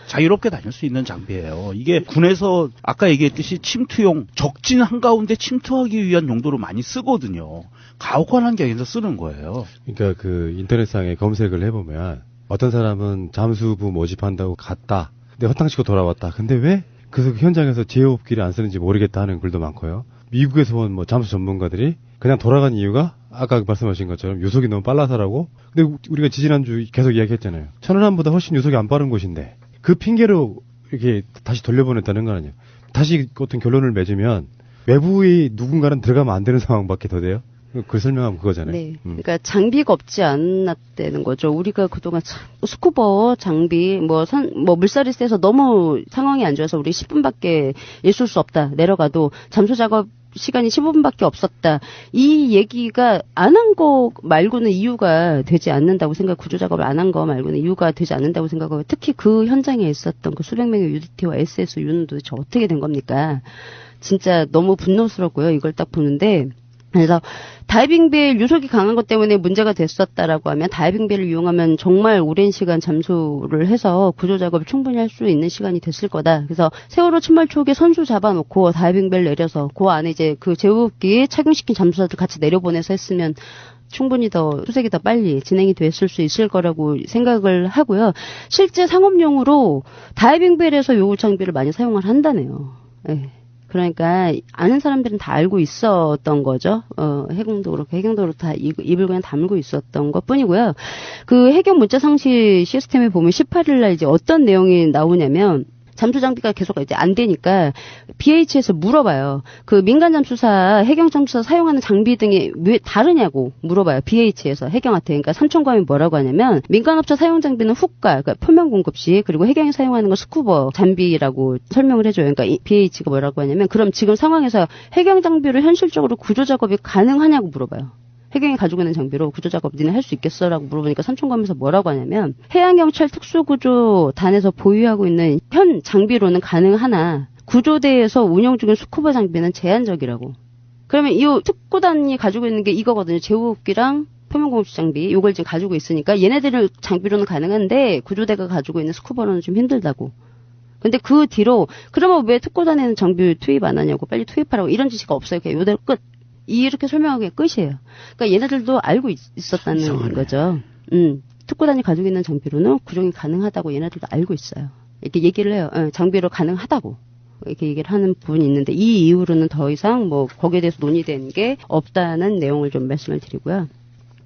자유롭게 다닐 수 있는 장비예요. 이게 군에서 아까 얘기했듯이 침투용 적진 한가운데 침투하기 위한 용도로 많이 쓰거든요. 가혹한 환경에서 쓰는 거예요. 그러니까 그 인터넷상에 검색을 해보면 어떤 사람은 잠수부 모집한다고 갔다. 근데 허탕치고 돌아왔다. 근데 왜 그 현장에서 제호흡기를 안 쓰는지 모르겠다 하는 글도 많고요. 미국에서 온 뭐 잠수 전문가들이 그냥 돌아간 이유가 아까 말씀하신 것처럼 유속이 너무 빨라서라고. 근데 우리가 지지난주 계속 이야기했잖아요. 천안함보다 훨씬 유속이 안 빠른 곳인데 그 핑계로 이렇게 다시 돌려보냈다는 거 아니에요. 다시 어떤 결론을 맺으면 외부의 누군가는 들어가면 안 되는 상황밖에 더 돼요. 그 설명하면 그거잖아요. 네. 그러니까 장비가 없지 않았다는 거죠. 우리가 그동안 스쿠버 장비, 뭐 물살이 세서 너무 상황이 안 좋아서 우리 10분밖에 있을 수 없다. 내려가도 잠수 작업 시간이 15분밖에 없었다. 이 얘기가 안 한 거 말고는 이유가 되지 않는다고 구조 작업을 안 한 거 말고는 이유가 되지 않는다고 생각하고 특히 그 현장에 있었던 그 수백 명의 UDT와 SS 유는 도대체 어떻게 된 겁니까? 진짜 너무 분노스럽고요. 이걸 딱 보는데. 그래서 다이빙벨 유속이 강한 것 때문에 문제가 됐었다라고 하면 다이빙벨을 이용하면 정말 오랜 시간 잠수를 해서 구조 작업을 충분히 할 수 있는 시간이 됐을 거다. 그래서 세월호 침몰 초기에 선수 잡아놓고 다이빙벨 내려서 그 안에 이제 그 제호흡기 착용시킨 잠수사들 같이 내려보내서 했으면 충분히 더 수색이 더 빨리 진행이 됐을 수 있을 거라고 생각을 하고요. 실제 상업용으로 다이빙벨에서 요구 장비를 많이 사용을 한다네요. 네. 그러니까 아는 사람들은 다 알고 있었던 거죠. 해경도 그렇고 해경도로 다 입을 그냥 다물고 있었던 것뿐이고요. 그 해경 문자 상시 시스템에 보면 18일 날 이제 어떤 내용이 나오냐면 잠수 장비가 계속 이제 안 되니까 BH에서 물어봐요. 그 민간 잠수사, 해경 잠수사 사용하는 장비 등이 왜 다르냐고 물어봐요. BH에서 해경한테. 그러니까 삼천감이 뭐라고 하냐면 민간업체 사용 장비는 훅가, 그러니까 표면 공급식, 그리고 해경이 사용하는 건 스쿠버 장비라고 설명을 해줘요. 그러니까 BH가 뭐라고 하냐면 그럼 지금 상황에서 해경 장비로 현실적으로 구조 작업이 가능하냐고 물어봐요. 해경이 가지고 있는 장비로 구조작업 니네 할 수 있겠어? 라고 물어보니까 삼천검에서 뭐라고 하냐면 해양경찰 특수구조단에서 보유하고 있는 현 장비로는 가능하나 구조대에서 운영 중인 스쿠버 장비는 제한적이라고. 그러면 이 특구단이 가지고 있는 게 이거거든요. 제호흡기랑 표면공급식 장비 이걸 지금 가지고 있으니까 얘네들 장비로는 가능한데 구조대가 가지고 있는 스쿠버로는 좀 힘들다고. 근데 그 뒤로 그러면 왜 특구단에는 장비 투입 안 하냐고 빨리 투입하라고 이런 지시가 없어요. 그냥 요대로 끝. 이렇게 설명하는 게 끝이에요. 그러니까 얘네들도 알고 있었다는 이상하네. 거죠. 특구단이 가지고 있는 장비로는 구종이 가능하다고 얘네들도 알고 있어요. 이렇게 얘기를 해요. 장비로 가능하다고. 이렇게 얘기를 하는 부분이 있는데 이 이후로는 더 이상 뭐 거기에 대해서 논의된 게 없다는 내용을 좀 말씀을 드리고요.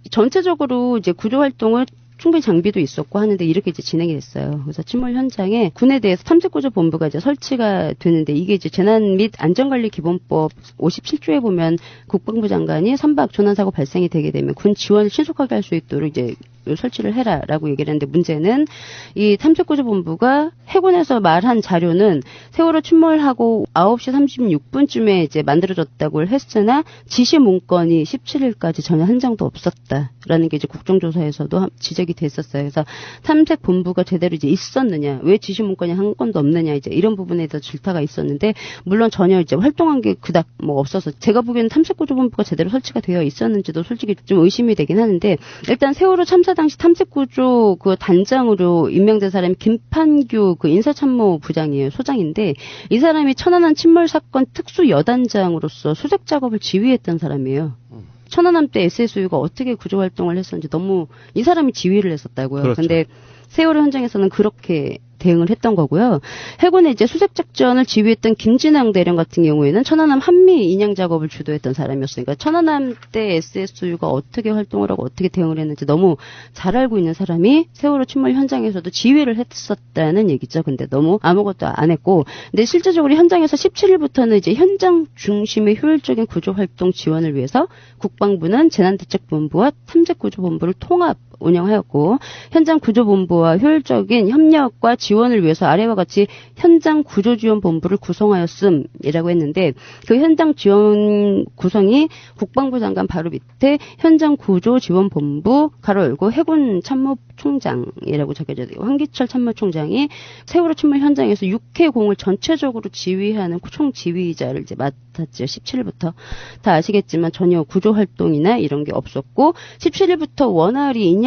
전체적으로 이제 구조 활동을 충분히 장비도 있었고 하는데 이렇게 이제 진행이 됐어요. 그래서 침몰 현장에 군에 대해서 탐색구조본부가 이제 설치가 되는데 이게 이제 재난 및 안전관리기본법 57조에 보면 국방부 장관이 선박 조난사고 발생이 되게 되면 군 지원을 신속하게 할 수 있도록 이제 설치를 해라라고 얘기를 했는데 문제는 이 탐색구조본부가 해군에서 말한 자료는 세월호 침몰하고 9시 36분쯤에 이제 만들어졌다고 했으나 지시 문건이 17일까지 전혀 한 장도 없었다라는 게 이제 국정조사에서도 지적이 됐었어요. 그래서 탐색본부가 제대로 이제 있었느냐, 왜 지시 문건이 한 건도 없느냐 이제 이런 부분에 대해서 질타가 있었는데 물론 전혀 이제 활동한 게 그닥 뭐 없어서 제가 보기에는 탐색구조본부가 제대로 설치가 되어 있었는지도 솔직히 좀 의심이 되긴 하는데 일단 세월호 참사 당시 탐색구조 그 단장으로 임명된 사람이 김판규 그 인사참모 부장이에요. 소장인데 이 사람이 천안함 침몰 사건 특수 여단장으로서 수색 작업을 지휘했던 사람이에요. 천안함 때 SSU가 어떻게 구조 활동을 했었는지 너무 이 사람이 지휘를 했었다고요. 그렇죠. 근데 세월호 현장에서는 그렇게 대응을 했던 거고요. 해군의 이제 수색 작전을 지휘했던 김진왕 대령 같은 경우에는 천안함 한미 인양 작업을 주도했던 사람이었으니까 천안함 때 SSU가 어떻게 활동을 하고 어떻게 대응을 했는지 너무 잘 알고 있는 사람이 세월호 침몰 현장에서도 지휘를 했었다는 얘기죠. 근데 너무 아무것도 안 했고, 근데 실제적으로 현장에서 17일부터는 이제 현장 중심의 효율적인 구조 활동 지원을 위해서 국방부는 재난대책본부와 탐색구조본부를 통합 운영하였고, 현장 구조본부와 효율적인 협력과 지원을 위해서 아래와 같이 현장 구조지원본부를 구성하였음이라고 했는데, 그 현장 지원 구성이 국방부 장관 바로 밑에 현장 구조지원본부 가로 열고 해군 참모총장이라고 적혀져 있고, 황기철 참모총장이 세월호 침몰 현장에서 육해공을 전체적으로 지휘하는 총지휘자를 이제 맡았죠. 17일부터. 다 아시겠지만 전혀 구조활동이나 이런 게 없었고, 17일부터 원활히 인양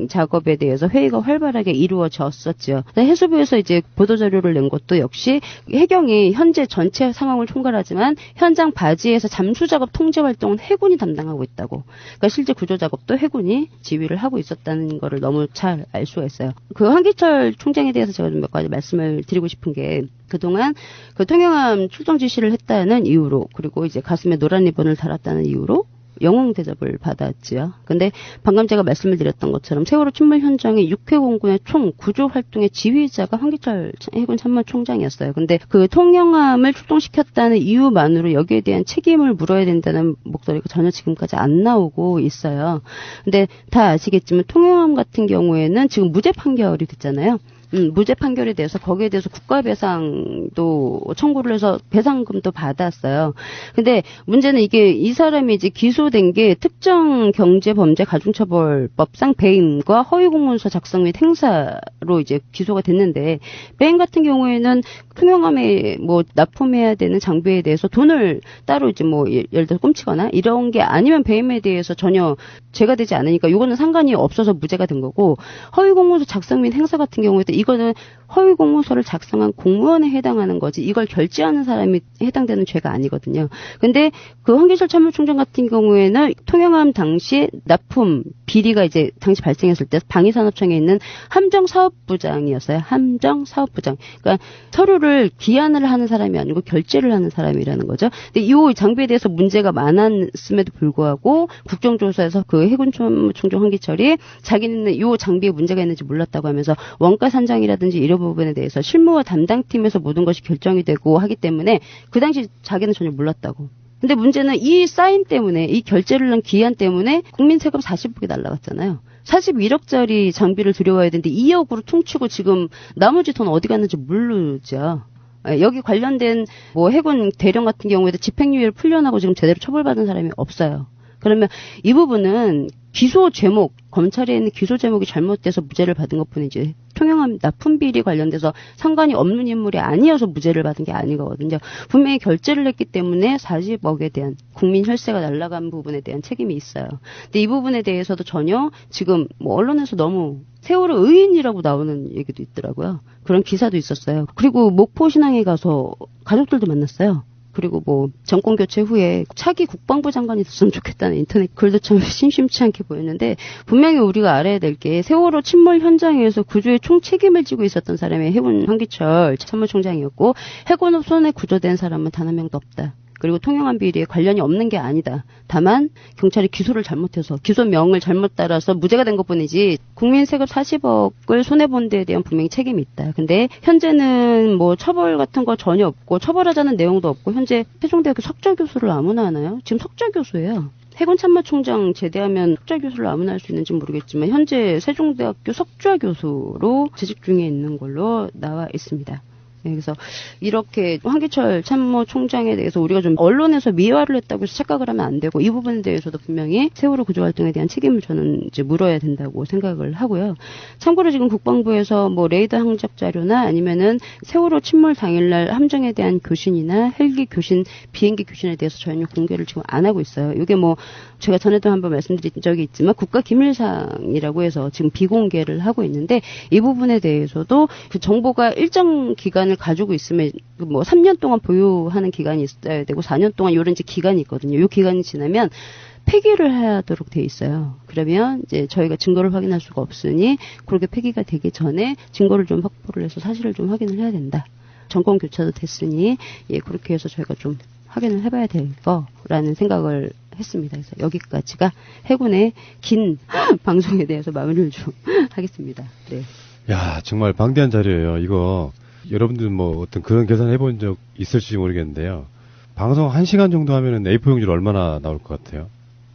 작업에 대해서 회의가 활발하게 이루어졌었죠. 해수부에서 이제 보도자료를 낸 것도 역시 해경이 현재 전체 상황을 총괄하지만 현장 바지에서 잠수작업 통제 활동은 해군이 담당하고 있다고. 그러니까 실제 구조작업도 해군이 지휘를 하고 있었다는 거를 너무 잘 알 수가 있어요. 그 황기철 총장에 대해서 제가 좀 몇 가지 말씀을 드리고 싶은 게, 그동안 그 통영함 출동 지시를 했다는 이유로, 그리고 이제 가슴에 노란 리본을 달았다는 이유로 영웅 대접을 받았지요. 근데 방금 제가 말씀을 드렸던 것처럼 세월호 침몰 현장의 육해공군의 총 구조 활동의 지휘자가 황기철 해군 참모총장이었어요. 근데 그 통영함을 출동시켰다는 이유만으로 여기에 대한 책임을 물어야 된다는 목소리가 전혀 지금까지 안 나오고 있어요. 근데 다 아시겠지만 통영함 같은 경우에는 지금 무죄 판결이 됐잖아요. 무죄 판결에 대해서 거기에 대해서 국가배상도 청구를 해서 배상금도 받았어요. 근데 문제는 이게 이 사람이 이제 기소된 게 특정경제범죄가중처벌법상 배임과 허위공문서 작성 및 행사로 이제 기소가 됐는데, 배임 같은 경우에는 통영함에 뭐 납품해야 되는 장비에 대해서 돈을 따로 이제 뭐 예를 들어 꼼치거나 이런 게 아니면 배임에 대해서 전혀 죄가 되지 않으니까 이거는 상관이 없어서 무죄가 된 거고, 허위공문서 작성 및 행사 같은 경우에도 이거는 허위공문서를 작성한 공무원에 해당하는 거지 이걸 결제하는 사람이 해당되는 죄가 아니거든요. 근데 그 황기철 참모총장 같은 경우에는 통영함 당시 납품 비리가 이제 당시 발생했을 때 방위산업청에 있는 함정사업부장이었어요. 함정사업부장. 그러니까 서류를 기한을 하는 사람이 아니고 결제를 하는 사람이라는 거죠. 근데 이 장비에 대해서 문제가 많았음에도 불구하고 국정조사에서 그 해군 참모총장 황기철이 자기는 이 장비에 문제가 있는지 몰랐다고 하면서 원가 산정이라든지 이런 부분에 대해서 실무와 담당팀에서 모든 것이 결정이 되고 하기 때문에 그 당시 자기는 전혀 몰랐다고. 근데 문제는 이 사인 때문에, 이 결제를 한 기한 때문에 국민 세금 40억이 날라갔잖아요. 41억짜리 장비를 들여와야 되는데 2억으로 퉁치고 지금 나머지 돈 어디 갔는지 모르죠. 여기 관련된 뭐 해군 대령 같은 경우에도 집행유예를 풀려나고 지금 제대로 처벌받은 사람이 없어요. 그러면 이 부분은 기소 제목, 검찰에 있는 기소 제목이 잘못돼서 무죄를 받은 것뿐이지 통영함 납품 비리 관련돼서 상관이 없는 인물이 아니어서 무죄를 받은 게 아니거든요. 분명히 결제를 했기 때문에 40억에 대한 국민 혈세가 날아간 부분에 대한 책임이 있어요. 근데 이 부분에 대해서도 전혀 지금 뭐 언론에서 너무 세월호 의인이라고 나오는 얘기도 있더라고요. 그런 기사도 있었어요. 그리고 목포 신항에 가서 가족들도 만났어요. 그리고 뭐 정권 교체 후에 차기 국방부 장관이 됐으면 좋겠다는 인터넷 글도 참 심심치 않게 보였는데, 분명히 우리가 알아야 될 게 세월호 침몰 현장에서 구조의 총 책임을 지고 있었던 사람이 해군 황기철 참모총장이었고, 해군업 손에 구조된 사람은 단 한 명도 없다. 그리고 통영함 비리에 관련이 없는 게 아니다. 다만 경찰이 기소를 잘못해서 기소명을 잘못 따라서 무죄가 된 것뿐이지 국민 세금 40억을 손해본 데에 대한 분명히 책임이 있다. 근데 현재는 뭐 처벌 같은 거 전혀 없고 처벌하자는 내용도 없고, 현재 세종대학교 석좌 교수를 아무나 하나요? 지금 석좌 교수예요. 해군 참모총장 제대하면 석좌 교수를 아무나 할 수 있는지 모르겠지만 현재 세종대학교 석좌 교수로 재직 중에 있는 걸로 나와 있습니다. 그래서 이렇게 황기철 참모총장에 대해서 우리가 좀 언론에서 미화를 했다고 해서 착각을 하면 안 되고, 이 부분에 대해서도 분명히 세월호 구조 활동에 대한 책임을 저는 이제 물어야 된다고 생각을 하고요. 참고로 지금 국방부에서 뭐 레이더 항적 자료나 아니면은 세월호 침몰 당일날 함정에 대한 교신이나 헬기 교신, 비행기 교신에 대해서 전혀 공개를 지금 안 하고 있어요. 이게 뭐 제가 전에도 한번 말씀드린 적이 있지만 국가기밀사항이라고 해서 지금 비공개를 하고 있는데, 이 부분에 대해서도 그 정보가 일정 기간을 기간을 가지고 있으면 뭐 3년 동안 보유하는 기간이 있어야 되고 4년 동안 이런 이제 기간이 있거든요. 이 기간이 지나면 폐기를 하도록 돼 있어요. 그러면 이제 저희가 증거를 확인할 수가 없으니 그렇게 폐기가 되기 전에 증거를 좀 확보를 해서 사실을 좀 확인을 해야 된다. 정권 교체도 됐으니 예 그렇게 해서 저희가 좀 확인을 해봐야 될 거라는 생각을 했습니다. 그래서 여기까지가 해군의 긴 방송에 대해서 마무리를 좀 하겠습니다. 네. 야, 정말 방대한 자료예요. 이거 여러분들 뭐 어떤 그런 계산 해본 적 있을지 모르겠는데요. 방송 1시간 정도 하면은 A4 용지로 얼마나 나올 것 같아요?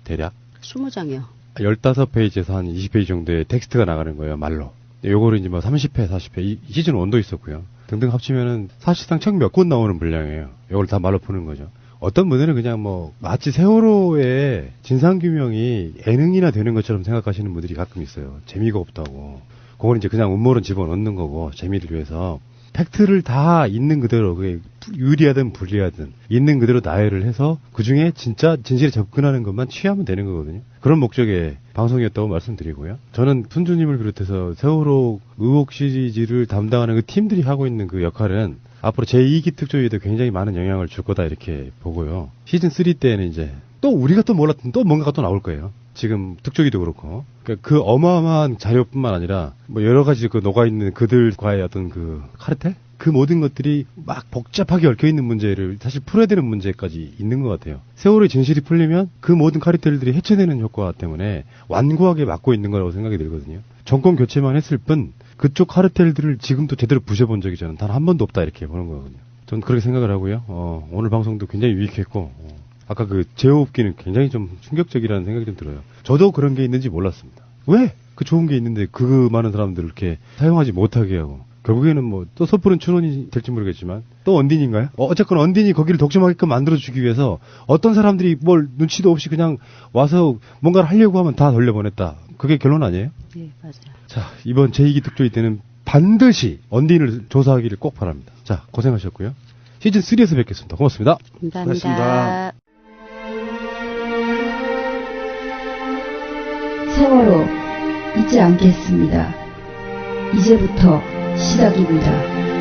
대략? 20장이요. 15페이지에서 한 20페이지 정도의 텍스트가 나가는 거예요, 말로. 요거를 이제 뭐 30회, 40회, 이 시즌 1도 있었고요. 등등 합치면은 사실상 책 몇 권 나오는 분량이에요. 요걸 다 말로 푸는 거죠. 어떤 분들은 그냥 뭐 마치 세월호의 진상규명이 예능이나 되는 것처럼 생각하시는 분들이 가끔 있어요. 재미가 없다고. 그건 이제 그냥 음모론 집어넣는 거고 재미를 위해서 팩트를 다 있는 그대로 그게 유리하든 불리하든 있는 그대로 나열을 해서 그중에 진짜 진실에 접근하는 것만 취하면 되는 거거든요. 그런 목적의 방송이었다고 말씀드리고요. 저는 순주님을 비롯해서 세월호 의혹 시리즈를 담당하는 그 팀들이 하고 있는 그 역할은 앞으로 제2기 특조위에도 굉장히 많은 영향을 줄 거다 이렇게 보고요. 시즌 3 때는 이제 또 우리가 또 몰랐던 또 뭔가가 또 나올 거예요. 지금 특조위도 그렇고 그러니까 그 어마어마한 자료뿐만 아니라 뭐 여러 가지 그 녹아 있는 그들과의 어떤 그 카르텔 그 모든 것들이 막 복잡하게 얽혀 있는 문제를 사실 풀어야 되는 문제까지 있는 것 같아요. 세월호의 진실이 풀리면 그 모든 카르텔들이 해체되는 효과 때문에 완고하게 막고 있는 거라고 생각이 들거든요. 정권 교체만 했을 뿐 그쪽 카르텔들을 지금도 제대로 부셔본 적이 저는 단 한 번도 없다 이렇게 보는 거거든요. 저는 그렇게 생각을 하고요. 오늘 방송도 굉장히 유익했고 아까 그 제호흡기는 굉장히 좀 충격적이라는 생각이 좀 들어요. 저도 그런 게 있는지 몰랐습니다. 왜? 그 좋은 게 있는데 그 많은 사람들을 이렇게 사용하지 못하게 하고 결국에는 뭐 또 섣부른 추론이 될지 모르겠지만 또 언딘인가요? 어쨌건 언딘이 거기를 독점하게끔 만들어주기 위해서 어떤 사람들이 뭘 눈치도 없이 그냥 와서 뭔가를 하려고 하면 다 돌려보냈다. 그게 결론 아니에요? 네, 맞아요. 자, 이번 제2기 특조위 때는 반드시 언딘을 조사하기를 꼭 바랍니다. 자, 고생하셨고요. 시즌 3에서 뵙겠습니다. 고맙습니다. 감사합니다. 세월호 잊지 않겠습니다. 이제부터 시작입니다.